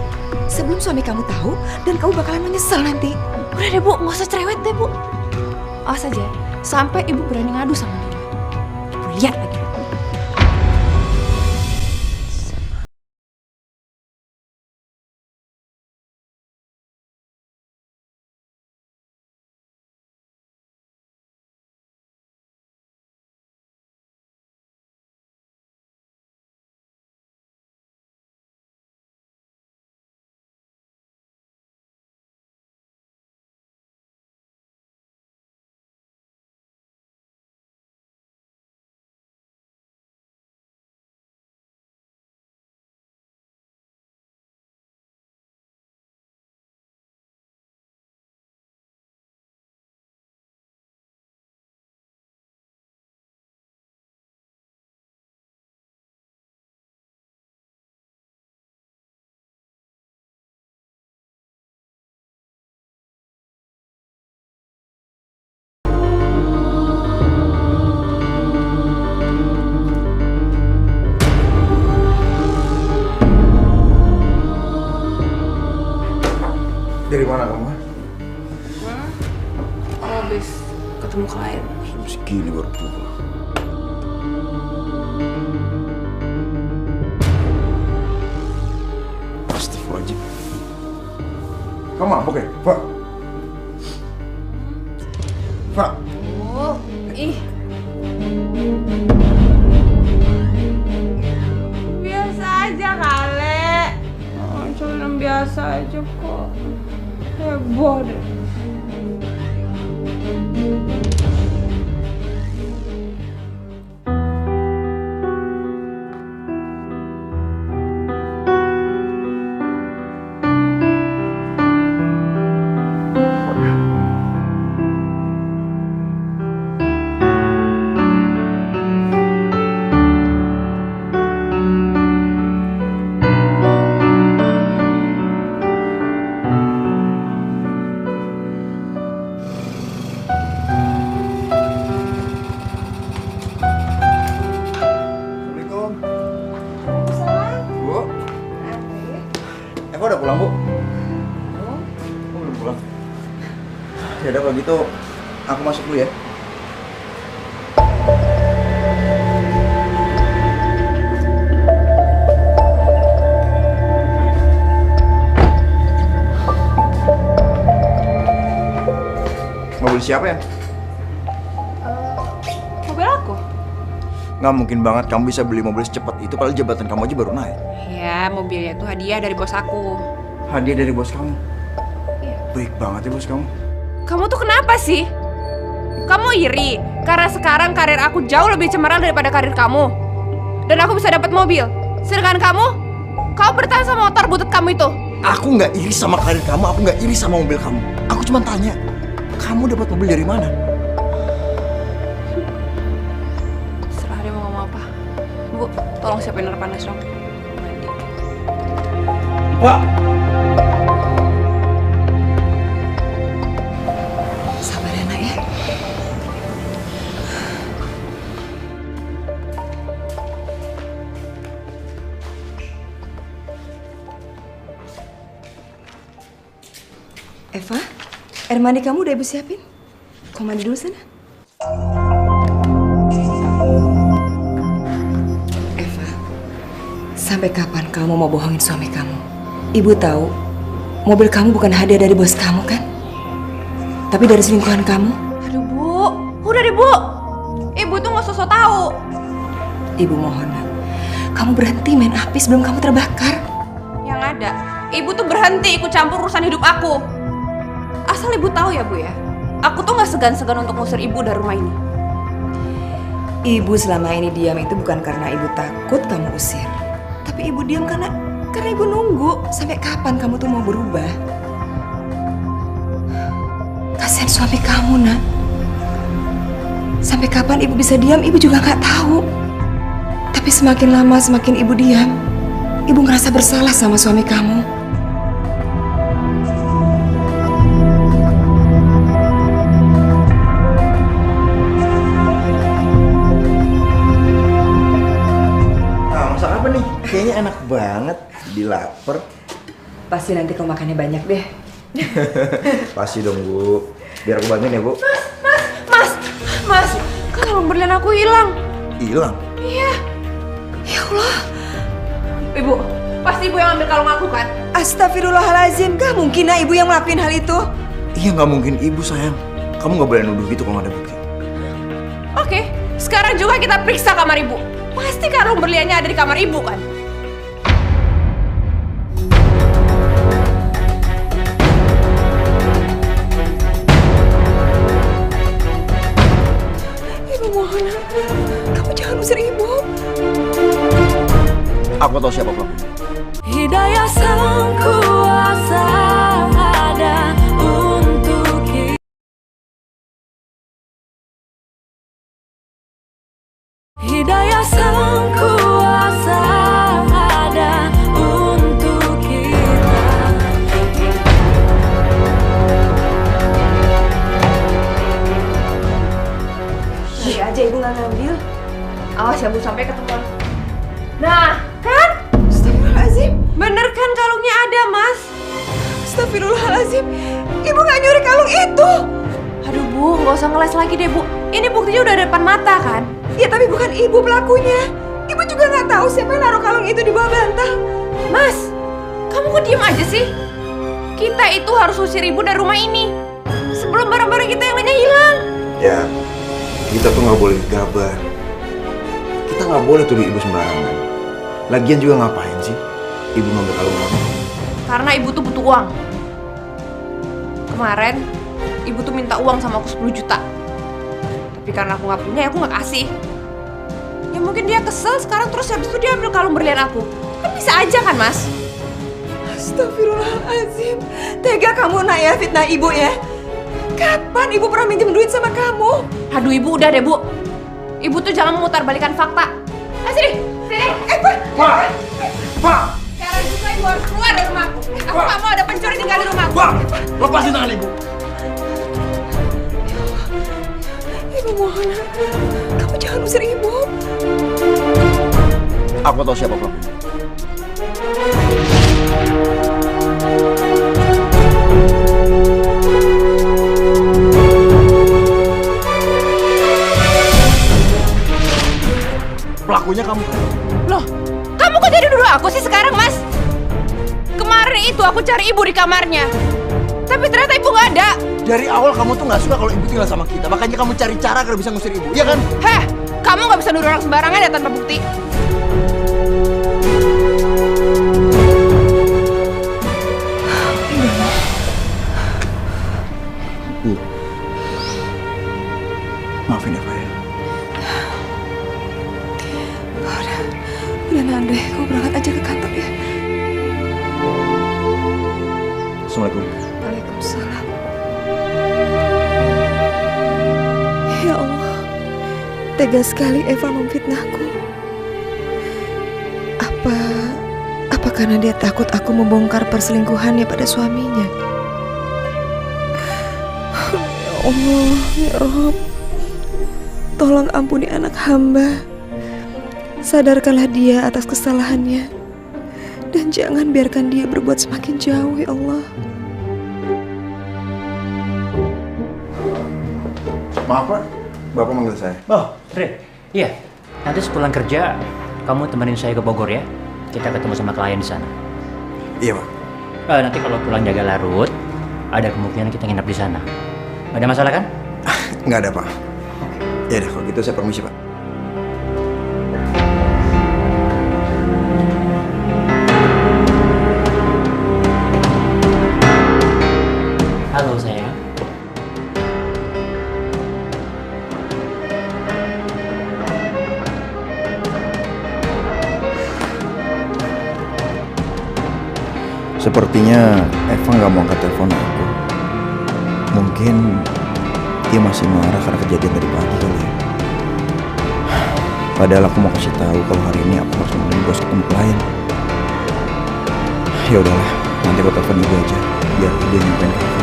Sebelum suami kamu tahu dan kamu bakalan menyesal nanti. Udah deh Bu, nggak usah cerewet deh Bu. Awas aja, sampai ibu berani ngadu sama dia. Ibu lihat lagi. Dari mana kamu? Habis ketemu klien. Jam segini baru pulang. Astagfirullahaladzim. Kamu mabuk ya, Pak? Pak? Oh, ih. Biasa aja kali. Oh, cuma biasa aja kok. Heboh deh. Eva udah pulang, Bu? Oh, belum pulang. Ya udah kalau gitu, aku masuk dulu ya. Mobil siapa ya? Mobil aku. Nggak mungkin banget kamu bisa beli mobil secepat itu, padahal jabatan kamu aja baru naik. Ya, mobilnya itu hadiah dari bos aku. Hadiah dari bos kamu? Iya. Baik banget ya bos kamu. Kamu tuh kenapa sih? Kamu iri karena sekarang karir aku jauh lebih cemerlang daripada karir kamu. Dan aku bisa dapat mobil. Sedangkan kamu bertahan sama motor butut kamu itu. Aku nggak iri sama karir kamu, aku nggak iri sama mobil kamu. Aku cuma tanya, kamu dapat mobil dari mana? Serah dia mau ngomong apa. Bu, tolong siapin air panas dong. Mandi. Pak! Sabar ya, Nak ya. Eva, air mandi kamu udah ibu siapin. Kau mandi dulu sana. Eva, sampai kapan kamu mau bohongin suami kamu? Ibu tahu, mobil kamu bukan hadiah dari bos kamu kan? Tapi dari selingkuhan kamu. Aduh, Bu. Udah deh, Bu. Ibu ibu itu nggak sosok tahu. Ibu mohon, Nak. Kamu berhenti main api sebelum kamu terbakar. Yang ada, ibu tuh berhenti ikut campur urusan hidup aku. Asal ibu tahu ya Bu ya, aku tuh nggak segan-segan untuk ngusir ibu dari rumah ini. Ibu selama ini diam itu bukan karena ibu takut kamu usir. Tapi ibu diam karena ibu nunggu sampai kapan kamu tuh mau berubah. Kasihan suami kamu, Nak. Sampai kapan ibu bisa diam, ibu juga nggak tahu. Tapi semakin lama semakin ibu diam, ibu ngerasa bersalah sama suami kamu. Nah, masak apa nih? Kayaknya enak banget. Dilaper. Pasti nanti kau makannya banyak deh. Pasti dong, Bu. Biar aku bantuin ya, Bu. Mas, kalung berlian aku hilang. Hilang? Iya. Ya Allah. Ibu, pasti ibu yang ambil kalung aku kan? Astagfirullahaladzim, gak mungkin lah ibu yang ngelakuin hal itu. Iya, nggak mungkin ibu, sayang. Kamu nggak boleh nuduh gitu kalau nggak ada bukti. Oke, sekarang juga kita periksa kamar ibu. Pasti kalung berliannya ada di kamar ibu kan? Ibu mohon, kamu jangan usir ibu. Aku tahu siapa pelakunya. Hidayah sang kuasa ada untuk kita. Hidayah sang kuasa ada untuk kita. Beli aja ibu nggak ngambil. Awas ya Bu sampai ketemu. Nah, kan? Astagfirullahaladzim. Bener kan kalungnya ada, Mas? Astagfirullahaladzim. Ibu gak nyuri kalung itu. Aduh Bu, nggak usah ngeles lagi deh Bu. Ini buktinya udah ada depan mata kan? Ya tapi bukan ibu pelakunya. Ibu juga gak tahu siapa yang naruh kalung itu di bawah bantal. Mas, kamu kok diem aja sih? Kita itu harus usir ibu dari rumah ini sebelum barang-barang kita yang lainnya hilang. Ya, kita tuh nggak boleh gegabah. Kita nggak boleh tuduh ibu sembarangan. Lagian juga ngapain sih ibu ngambil kalung kamu? Karena ibu tuh butuh uang. Kemarin, ibu tuh minta uang sama aku 10 juta. Tapi karena aku nggak punya, aku nggak kasih. Ya mungkin dia kesel sekarang terus habis itu dia ambil kalung berlian aku. Kan bisa aja kan, Mas? Astagfirullahaladzim. Tega kamu nak ya fitnah ibu ya. Kapan ibu pernah minjem duit sama kamu? Aduh ibu udah deh Bu. Ibu tuh jangan memutarbalikkan fakta. Sini, sini. Pak! Sekarang juga ibu harus keluar dari rumahku. Aku nggak mau ada pencuri tinggal di rumahku. Pak! Lepasin tangan ibu. Ibu mohon, kamu jangan usir ibu. Aku tahu siapa pelakunya. Pelakunya kamu. Loh, kamu kok jadi dulu aku sih sekarang, Mas? Kemarin itu aku cari ibu di kamarnya. Tapi ternyata ibu nggak ada. Dari awal kamu tuh nggak suka kalau ibu tinggal sama kita. Makanya kamu cari cara agar bisa ngusir ibu, iya kan? Heh, kamu nggak bisa nuduh orang sembarangan ya tanpa bukti. Bu, maafin ya, Pak ya. Udah Andre, kamu berangkat aja ke kantor ya. Assalamualaikum. Waalaikumsalam. Ya Allah, tega sekali Eva memfitnahku. Apa karena dia takut aku membongkar perselingkuhannya pada suaminya? Ya Allah, ya Rob, tolong ampuni anak hamba. Sadarkanlah dia atas kesalahannya. Dan jangan biarkan dia berbuat semakin jauh, ya Allah. Maaf Pak, Bapak manggil saya. Oh, Re. Iya. Nanti sepulang kerja, kamu temenin saya ke Bogor ya. Kita ketemu sama klien di sana. Iya Pak. Nanti kalau pulang jaga larut, ada kemungkinan kita nginep di sana. Gak ada masalah kan? Nggak ada Pak. Ya udah, kalau gitu saya permisi, Pak. Halo sayang. Sepertinya Eva nggak mau angkat telepon aku. Mungkin dia masih marah karena kejadian tadi pagi kali ya. Padahal aku mau kasih tahu kalau hari ini aku harus nemenin bos ketemu klien. Ya udahlah, nanti aku telepon ibu aja biar dia nyampein ke aku.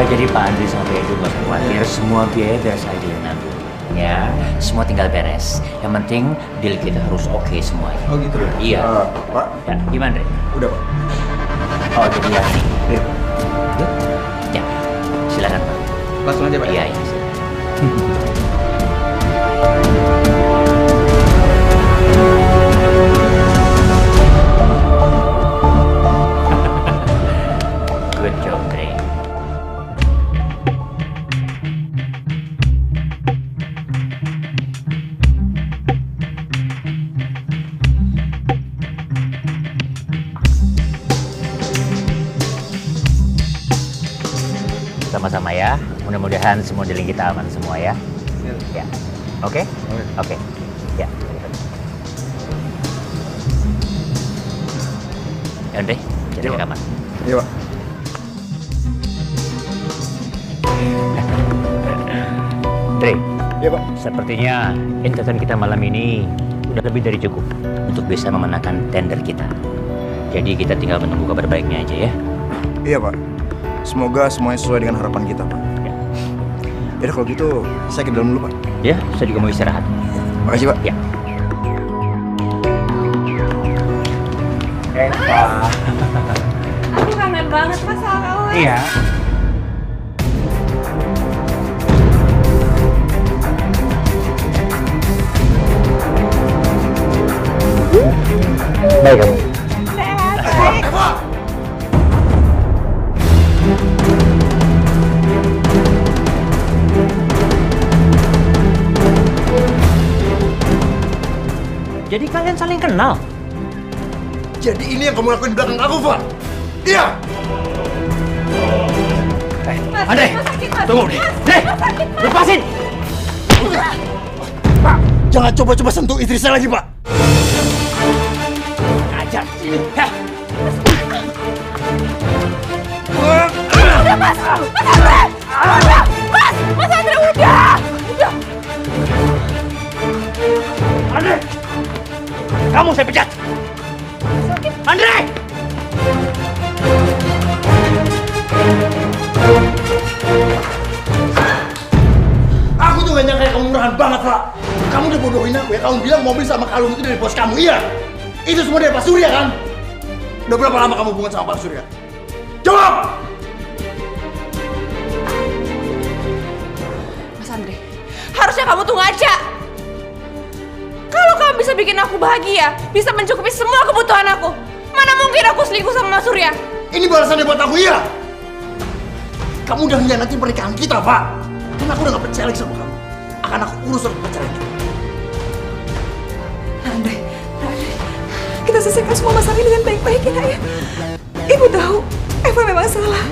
Jadi Pak Andri sama Pak Edu gak usah khawatir, semua biaya biar saya yang nanggung. Ya, semua tinggal beres. Yang penting deal kita harus oke semuanya. Oh gitu ya? Iya. Pak? Ya, gimana, Dre? Udah, Pak. Oh, jadi ya nih. Iya. Yuk. Ya, silakan Pak. Langsung aja, Pak. Iya, iya. silakan. Good job, Dre. Sama-sama ya. Mudah-mudahan semua dealing kita aman semua ya. Ya. Oke? Oke. Ya. Ya udah, jadi ke kamar. Iya, Pak. Dre, Iya, Pak. sepertinya entertain kita malam ini udah lebih dari cukup untuk bisa memenangkan tender kita. Jadi kita tinggal menunggu kabar baiknya aja ya. Iya, Pak. Semoga semuanya sesuai dengan harapan kita, Pak. Ya. Ya kalau gitu, saya ke dalam dulu, Pak. Ya, saya juga mau istirahat. Makasih, Pak. Ya. Eva. Aku kangen banget Mas sama kamu. Mas. Iya. Baik kamu. Jadi kalian saling kenal? Jadi ini yang kamu lakuin di belakang aku, Pak? Iya! Andre, tunggu nih. Nih, lepasin. Pak, jangan coba-coba sentuh istri saya lagi, Pak. Ajar sini. Heh. Mas Andre udah. Andre, kamu saya pecat. Andre! Aku tuh gak nyangka kamu murahan banget, Pak. Kamu udah bodohin aku ya. Kamu bilang mobil sama kalung itu dari bos kamu, iya? Itu semua dari Pak Surya, kan? Udah berapa lama kamu hubungan sama Pak Surya? Jawab! Mas Andre, harusnya kamu tuh ngaca. Kalau kamu bisa bikin aku bahagia, bisa mencukupi semua kebutuhan aku, mana mungkin aku selingkuh sama Mas Surya? Ini balasannya buat aku, iya? Kamu udah mengkhianati pernikahan kita, Pak. Dan aku udah gak percaya lagi sama kamu. Akan aku urus soal perceraian kita. Andre, kita selesaikan semua masalah ini dengan baik-baik ya, Nak, ya. Ibu tahu, Eva memang salah.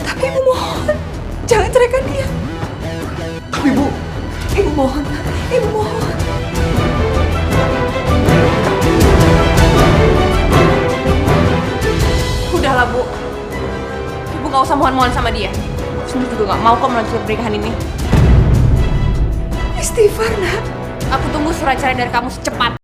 Tapi Ibu mohon, jangan ceraikan dia. Tapi, Bu. Ibu mohon, Nak. Ibu mohon. Udahlah, Bu. Ibu gak usah mohon-mohon sama dia. Sendiri juga gak mau kok melanjutkan pernikahan ini. Istighfar, Nak. Aku tunggu surat cerai dari kamu secepat.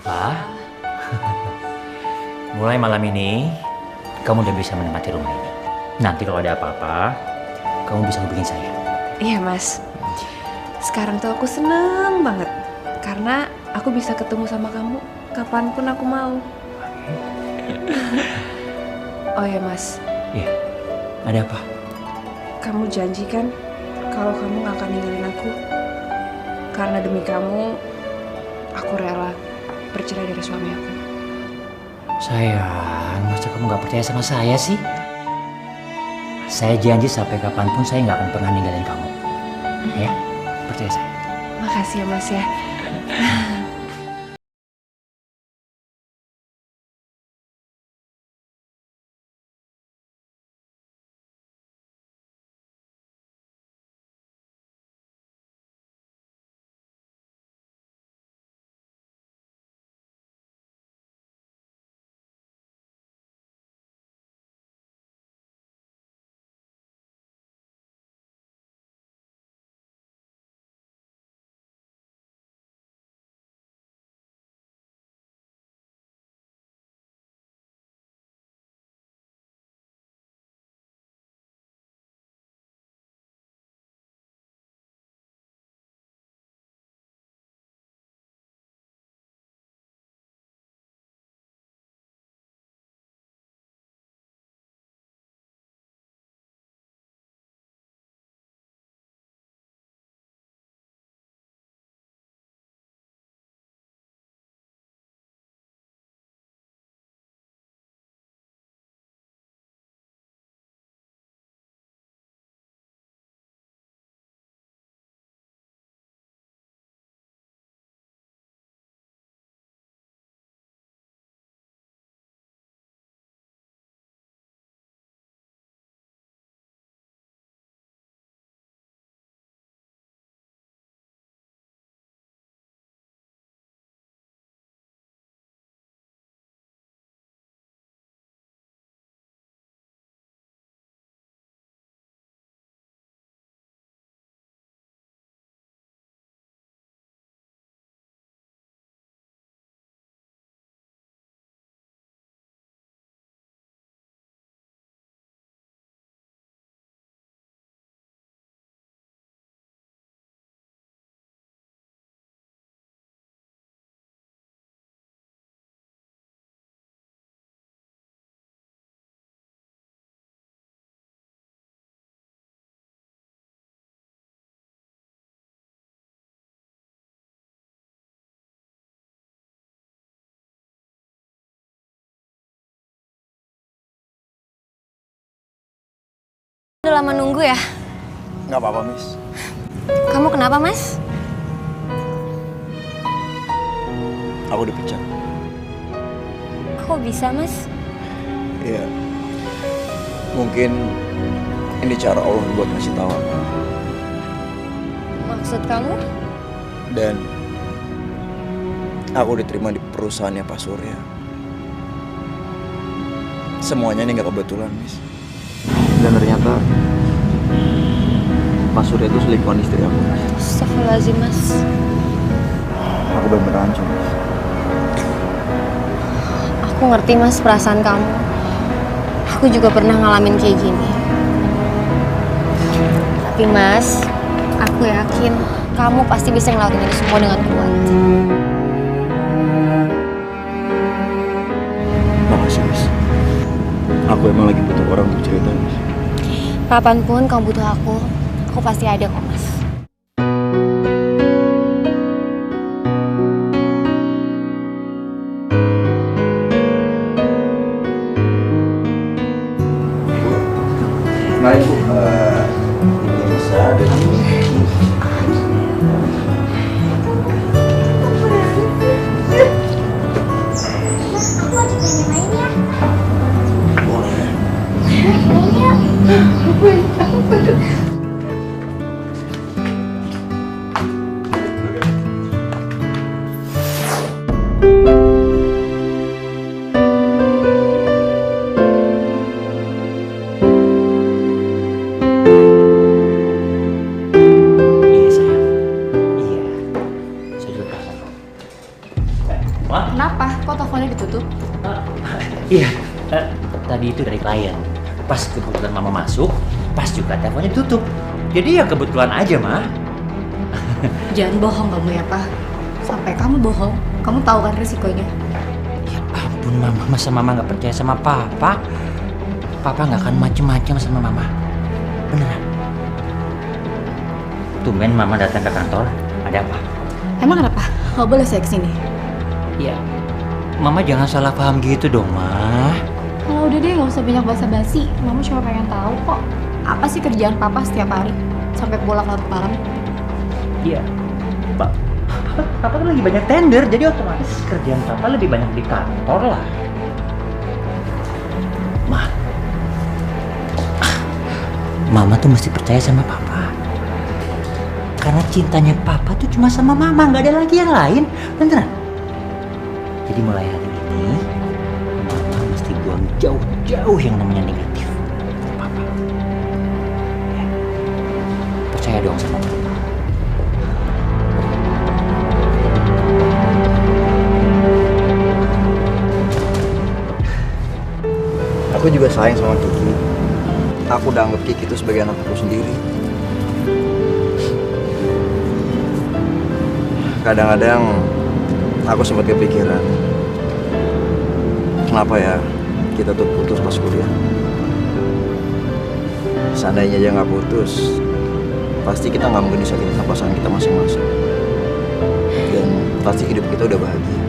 Pak, mulai malam ini kamu udah bisa menempati rumah ini. Nanti kalau ada apa-apa, kamu bisa hubungin saya. Iya Mas. Sekarang tuh aku seneng banget karena aku bisa ketemu sama kamu kapanpun aku mau. Oh ya Mas. Iya. Ada apa? Kamu janji kan kalau kamu gak akan ninggalin aku? Karena demi kamu, aku rela bercerai dari suami aku. Sayang, masa kamu gak percaya sama saya sih? Saya janji sampai kapanpun saya gak akan pernah ninggalin kamu. Ya, percaya saya. Makasih ya Mas ya. Udah lama nunggu ya? Nggak apa-apa, Miss. Kamu kenapa, Mas? Aku dipecat. Kok bisa, Mas? Iya. Mungkin ini cara Allah buat ngasih tahu aku. Maksud kamu? Dan aku diterima di perusahaannya Pak Surya. Semuanya ini nggak kebetulan, Miss. Dan ternyata Pak Surya itu selingkuhan istri aku. Astagfirullahaladzim, Mas. Aku bener-bener hancur, Miss. Aku ngerti, Mas, perasaan kamu. Aku juga pernah ngalamin kayak gini. Tapi, Mas, aku yakin kamu pasti bisa ngelakuin ini semua dengan kuat. Makasih, Miss. Aku emang lagi butuh orang untuk cerita, Miss. Kapanpun kamu butuh aku pasti ada kok, Mas. Mari, Bu. Ini bisa ada di Iya, tadi itu dari klien. Pas kebetulan mama masuk, pas juga teleponnya tutup. Jadi ya kebetulan aja, Ma. Jangan bohong kamu ya, Pak. Sampai kamu bohong, kamu tahu kan risikonya. Ya ampun, Mama. Masa Mama nggak percaya sama Papa? Papa nggak akan macem-macem sama Mama. Beneran. Tumben Mama datang ke kantor. Ada apa? Emang kenapa? Nggak boleh saya kesini. Ya, Mama jangan salah paham gitu dong, Ma. Kalau udah deh, nggak usah banyak basa-basi. Mama cuma pengen tahu kok. Apa sih kerjaan Papa setiap hari? Sampai pulang larut malam. Iya, Papa kan lagi banyak tender, jadi otomatis kerjaan Papa lebih banyak di kantor lah. Mama tuh mesti percaya sama Papa. Karena cintanya Papa tuh cuma sama Mama, nggak ada lagi yang lain, beneran. Jadi mulai hari ini, Mama mesti buang jauh-jauh yang namanya negatif. Papa, ya. Percaya dong sama Papa. Aku juga sayang sama Kiki. Aku udah anggap Kiki itu sebagai anak aku sendiri. Kadang-kadang aku sempat kepikiran, kenapa ya kita tuh putus pas kuliah. Seandainya aja nggak putus, pasti kita nggak mungkin disakitin sama pasangan kita masing-masing. Dan pasti hidup kita udah bahagia.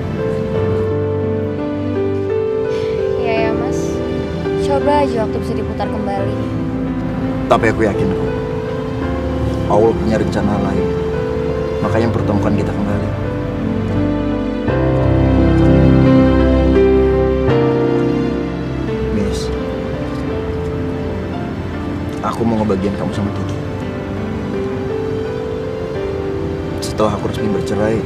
Iya ya Mas, coba aja waktu bisa diputar kembali. Tapi aku yakin kok, Allah punya rencana lain. Makanya mempertemukan kita kembali. Miss, aku mau ngebagian kamu sama Kiki. Setelah aku resmi bercerai,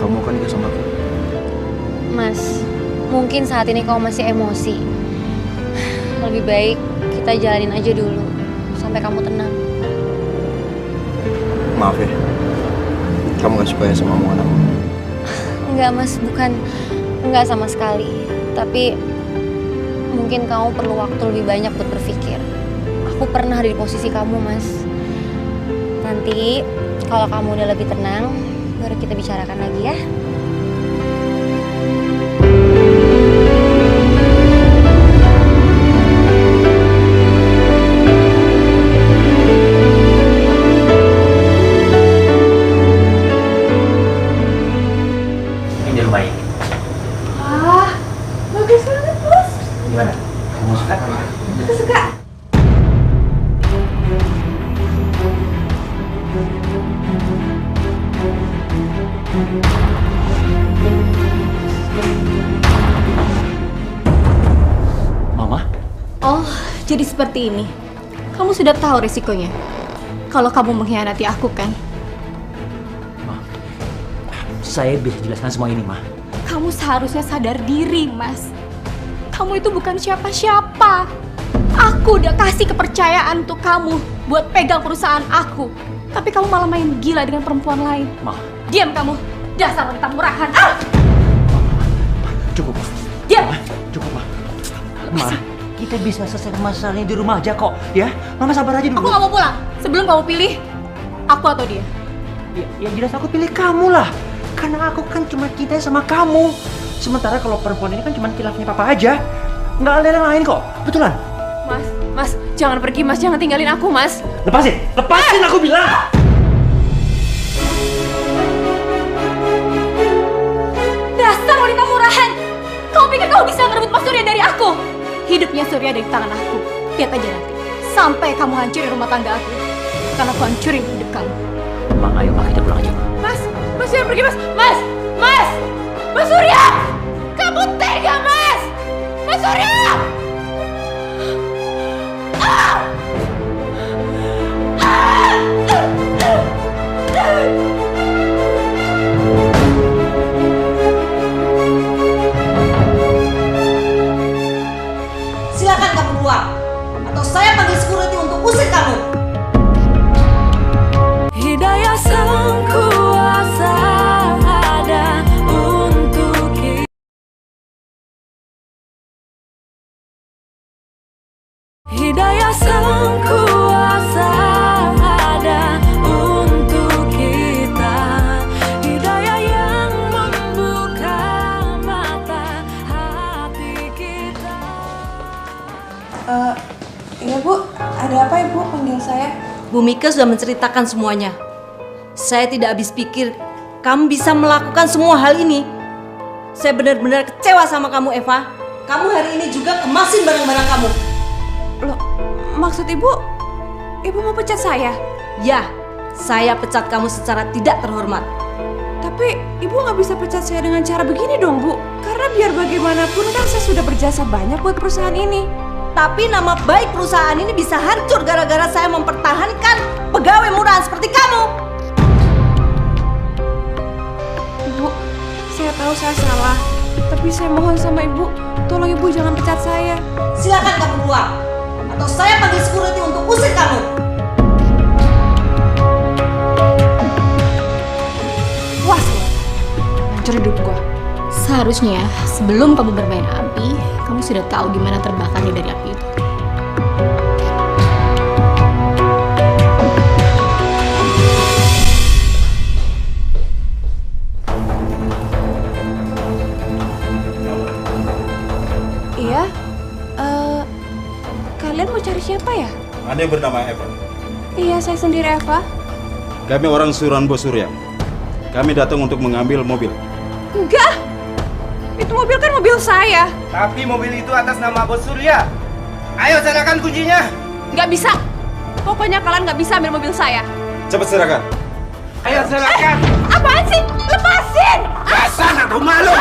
kamu kan nikah sama aku. Mas, mungkin saat ini kamu masih emosi. Lebih baik kita jalanin aja dulu sampai kamu tenang. Maaf ya, kamu gak suka ya sama omongan aku? Enggak Mas, enggak sama sekali. Tapi mungkin kamu perlu waktu lebih banyak buat berpikir. Aku pernah ada di posisi kamu Mas. Nanti kalau kamu udah lebih tenang, baru kita bicarakan lagi ya. Gimana? Kamu suka? Aku suka. Mama? Oh, jadi seperti ini. Kamu sudah tahu risikonya. Kalau kamu mengkhianati aku kan? Saya bisa jelaskan semua ini, Ma. Kamu seharusnya sadar diri, Mas. Kamu itu bukan siapa-siapa. Aku udah kasih kepercayaan untuk kamu buat pegang perusahaan aku. Tapi kamu malah main gila dengan perempuan lain. Ma. Diam kamu. Dasar wanita murahan. Cukup, Ma. Diam. Ma, cukup, Ma. Ma, kita bisa selesai masalahnya di rumah aja kok, ya? Mama sabar aja dulu. Aku gak mau pulang. Sebelum kamu pilih, aku atau dia. Ya jelas aku pilih kamu lah. Karena aku kan cuma cinta sama kamu. Sementara kalau perempuan ini kan cuma khilafnya Papa aja. Nggak ada yang lain kok. Betulan? Mas, jangan pergi Mas, jangan tinggalin aku Mas. Lepasin! Lepasin aku bilang! Dasar wanita murahan! Kamu pikir kamu bisa ngerebut Mas Surya dari aku? Hidupnya Surya ada di tangan aku. Lihat aja nanti. Sampai kamu hancurin rumah tangga aku. Karena aku hancurin hidup kamu. Ma, ayo Ma, kita pulang aja. Mas jangan pergi Mas. Mas Surya! Kamu tega Mas! Mas Surya! Silakan kamu keluar, atau saya panggil security untuk usir kamu. yang kuasa ada untuk kita, hidayah yang membuka mata hati kita. Iya Bu, ada apa Ibu panggil saya? Bu Mika sudah menceritakan semuanya. Saya tidak habis pikir kamu bisa melakukan semua hal ini. Saya benar-benar kecewa sama kamu, Eva. Kamu hari ini juga kemasin barang-barang kamu. Loh, maksud Ibu mau pecat saya? Ya, saya pecat kamu secara tidak terhormat. Tapi Ibu nggak bisa pecat saya dengan cara begini dong Bu. Karena biar bagaimanapun kan saya sudah berjasa banyak buat perusahaan ini. Tapi nama baik perusahaan ini bisa hancur gara-gara saya mempertahankan pegawai murahan seperti kamu. Ibu, saya tahu saya salah. Tapi saya mohon sama Ibu, tolong Ibu jangan pecat saya. Silakan kamu keluar, atau saya panggil security untuk usir kamu. Puas lo, hancur hidup gua. Seharusnya sebelum kamu bermain api, kamu sudah tahu gimana terbakarnya dari api itu. Iya, kalian mau cari siapa ya? Ada yang bernama Eva. Iya, saya sendiri Eva. Kami orang suruhan Bos Surya. Kami datang untuk mengambil mobil. Enggak, itu mobil kan mobil saya. Tapi mobil itu atas nama Bos Surya. Ayo serahkan kuncinya. Nggak bisa. Pokoknya kalian nggak bisa ambil mobil saya. Cepat serahkan. Ayo serahkan. Apaan sih? Lepasin! Dasar aku malu.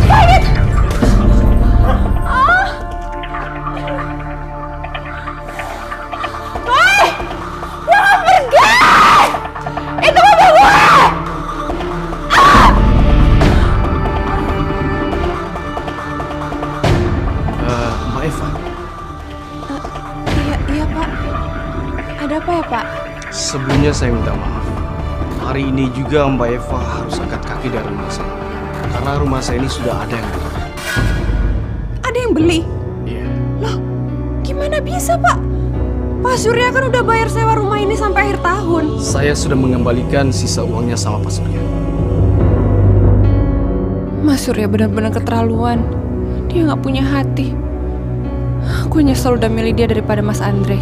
Sakit! Woi! Jangan pergi! Itu mobil gue! Mbak Eva. Iya Pak. Ada apa ya Pak? Sebelumnya saya minta maaf. Hari ini juga Mbak Eva harus angkat kaki dari rumah saya. Karena rumah saya ini sudah ada yang beli. Ada yang beli? Iya. Loh, gimana bisa Pak? Pak Surya kan udah bayar sewa rumah ini sampai akhir tahun. Saya sudah mengembalikan sisa uangnya sama Pak Surya. Mas Surya benar-benar keterlaluan. Dia nggak punya hati. Aku nyesel udah milih dia daripada Mas Andre.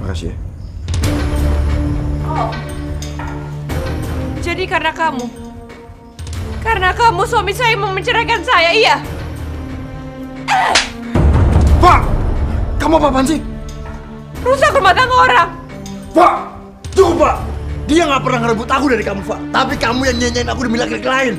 Makasih ya. Oh. Jadi karena kamu? Karena kamu suami saya mau menceraikan saya, iya? Pak! Kamu apa-apaan sih? Rusak rumah tangga orang. Pak! Cukup, Pak! Dia nggak pernah ngerebut aku dari kamu, Pak. Tapi kamu yang nyanyiin aku demi laki-laki lain.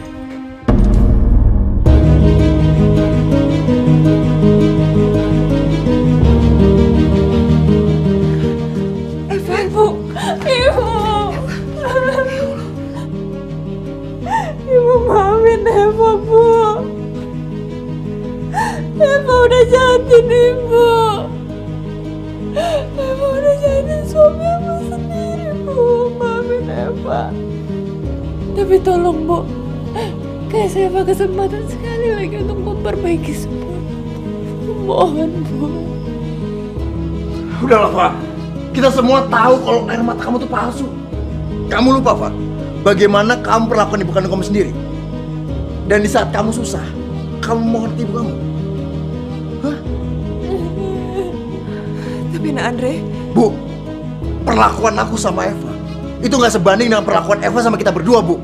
Ibu maafin Eva, Bu. Eva udah jahatin Ibu. Eva udah jahatin suami Eva sendiri, Bu. Maafin Eva. Tapi tolong, Bu, kasih Eva kesempatan sekali lagi untuk memperbaiki semua. Mohon, Bu. Udahlah, Pak. Kita semua tahu kalau air mata kamu tuh palsu. Kamu lupa, Pak, bagaimana kamu perlakukan ibu kandung kamu sendiri. Dan di saat kamu susah, kamu mohon ibu kamu. Hah? Tapi Nak Andre... Bu, perlakuan aku sama Eva itu nggak sebanding dengan perlakuan Eva sama kita berdua, Bu.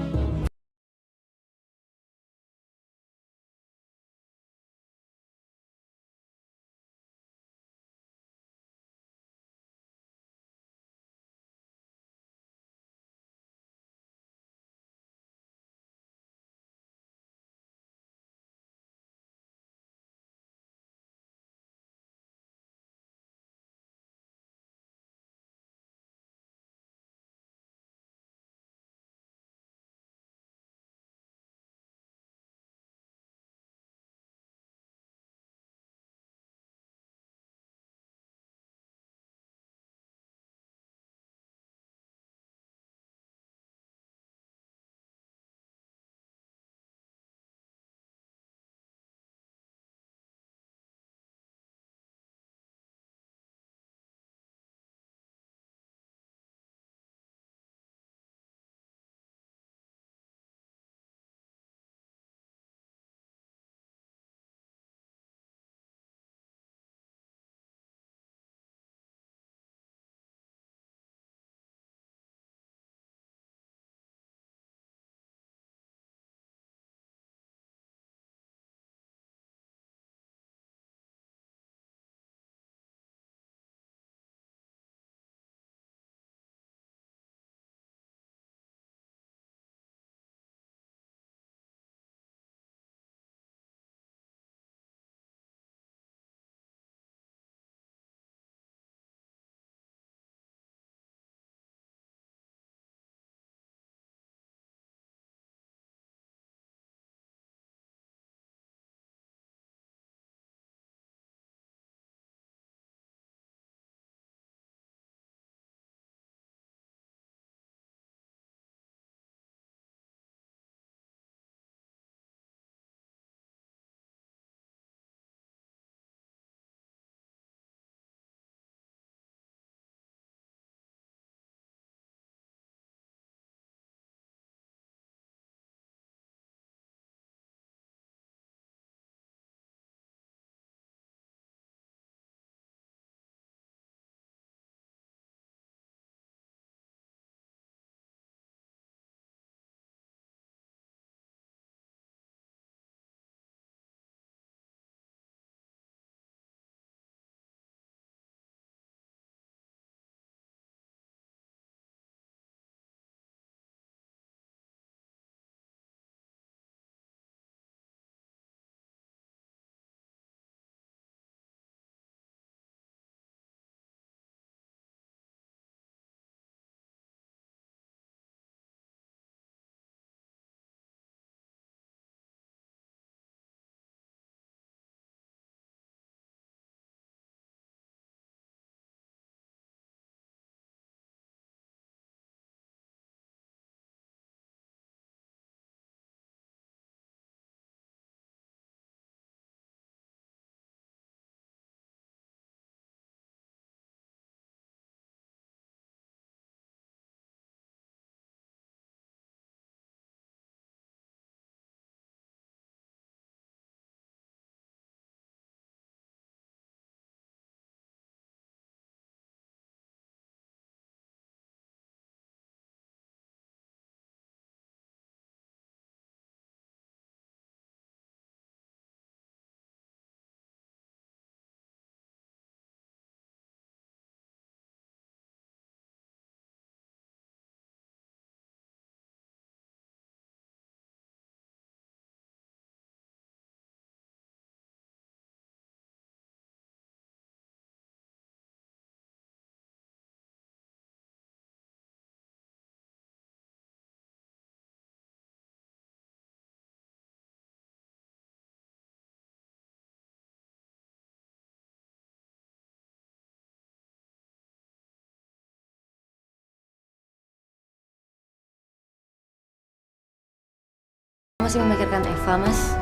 Masih memikirkan Eva, Mas?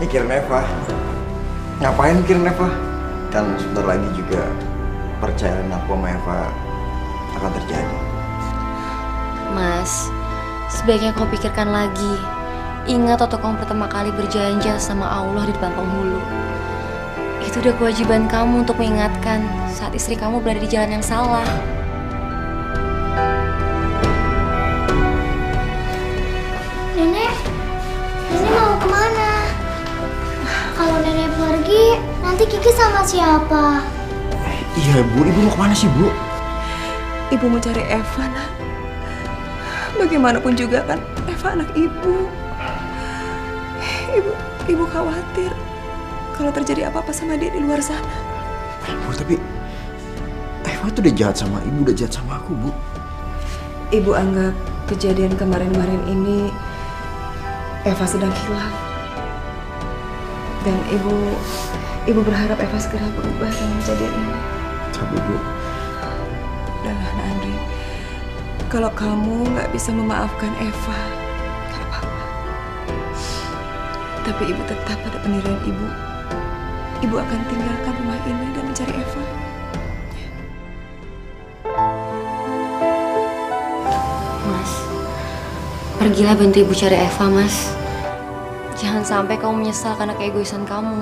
Mikirin Eva? Ngapain mikirin Eva? Kan sebentar lagi juga percayaan aku sama Eva akan terjadi. Mas, sebaiknya kau pikirkan lagi. Ingat waktu kamu pertama kali berjanji sama Allah di depan penghulu. Itu udah kewajiban kamu untuk mengingatkan saat istri kamu berada di jalan yang salah. Nenek mau kemana? Kalau nenek pergi, nanti Kiki sama siapa? Iya Bu, Ibu mau kemana sih Bu? Ibu mau cari Eva, Nak. Bagaimanapun juga kan Eva anak ibu. Ibu khawatir kalau terjadi apa-apa sama dia di luar sana. Bu, tapi Eva tuh udah jahat sama Ibu, udah jahat sama aku, Bu. Ibu anggap kejadian kemarin-kemarin ini Eva sedang hilaf. Dan ibu berharap Eva segera berubah dengan kejadian ini. Tapi Bu, Udahlah, Nak Andri. Kalau kamu nggak bisa memaafkan Eva, nggak apa-apa. Tapi ibu tetap pada pendirian ibu. Ibu akan tinggalkan rumah ini dan mencari Eva. Mas, pergilah bantu ibu cari Eva, Mas. Jangan sampai kamu menyesal karena keegoisan kamu.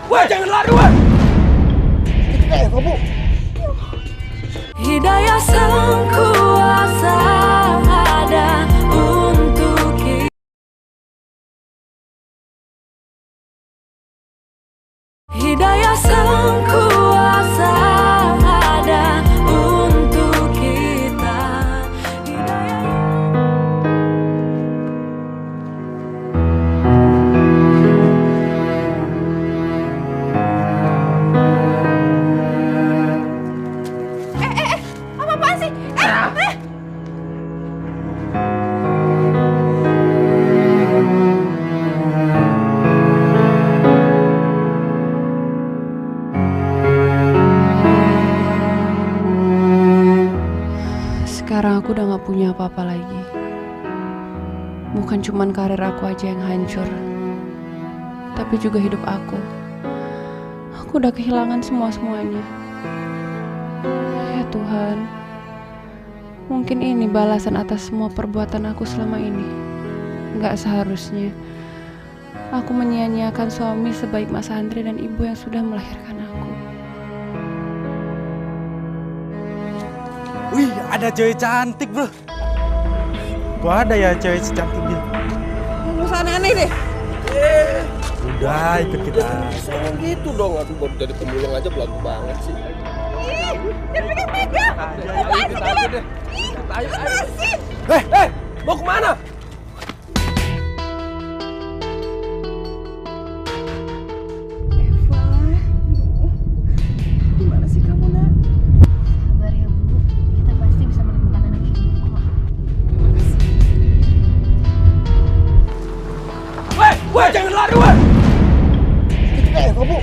Woi, jangan lari, woi! Itu Eva, Bu. Hidayah sang kuasa ada untuk kita. Hidayah sang kuasa ada untuk kita. Apa-apaan sih? Sekarang aku udah gak punya apa-apa lagi. Bukan cuman karir aku aja yang hancur, tapi juga hidup aku. Aku udah kehilangan semua-semuanya. Ya Tuhan, mungkin ini balasan atas semua perbuatan aku selama ini. Gak seharusnya aku menyia-nyiakan suami sebaik Mas Andri dan ibu yang sudah melahirkan aku. Wih, ada cewek cantik, bro. Kok ada ya cewek secantik dia? Lu aneh-aneh deh. Udah, ikut kita. Jangan gitu dong, aduh baru dari pemulung aja belagu banget sih. Jangan pegang-pegang. Apaan sih kalian? Hei, mau kemana? Gimana sih kamu, Nak? Sabar ya Bu, kita pasti bisa menemukan anak ibu kok. Woi, jangan lari, woi! Itu Eva, Bu.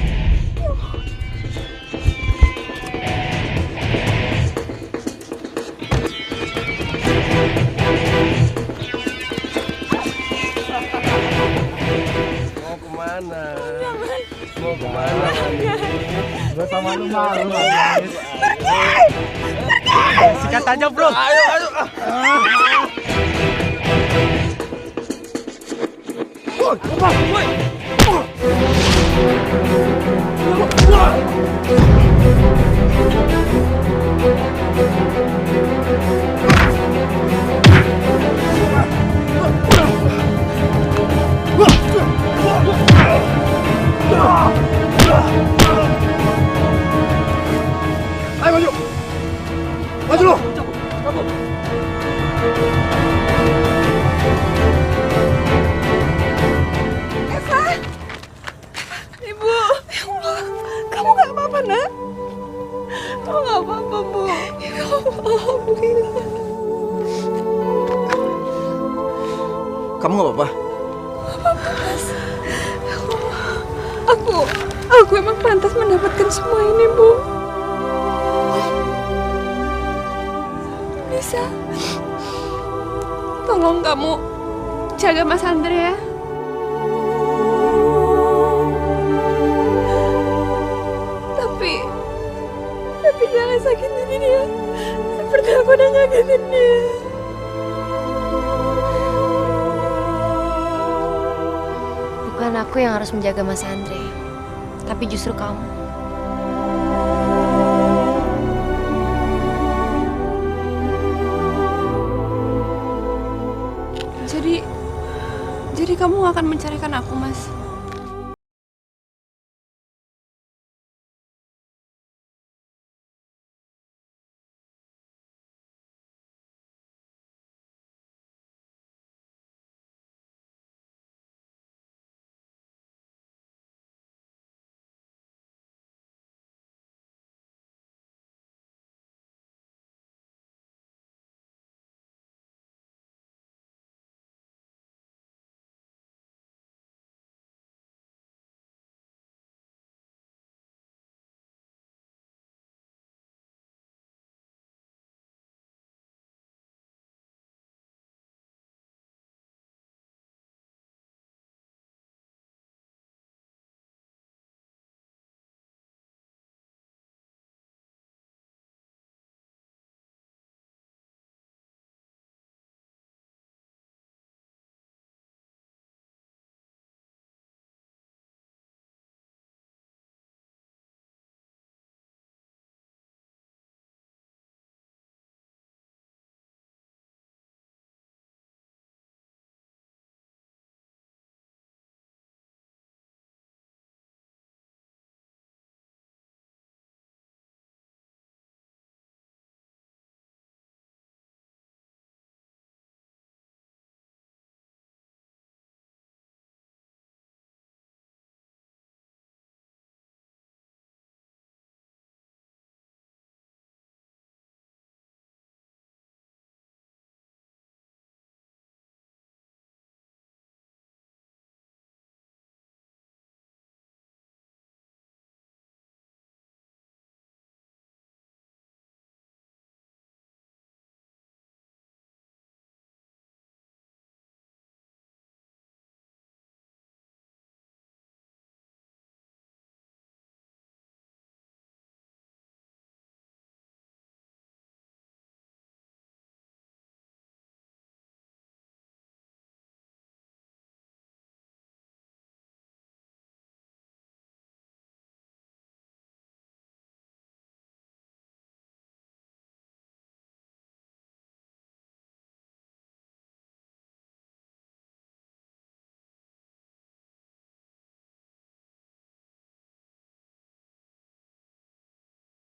Mau kemana? Mau kemana? Gua sama lu malu. Sikat aja, bro. Ayo. Woi. Ayo maju. Maju lu. Eva! Ibu! Ya Allah, kamu gak apa-apa, Nak? Kamu gak apa-apa, Bu? Ya Allah, Alhamdulillah. Kamu gak apa-apa? Gak apa-apa, Mas. Ya Allah, aku emang pantas mendapatkan semua ini, Bu. Tolong kamu jaga Mas Andre ya. Tapi jangan sakitin dia seperti aku udah nyakitin dia. Bukan aku yang harus menjaga Mas Andre, tapi justru kamu. Jadi kamu akan mencarikan aku, Mas?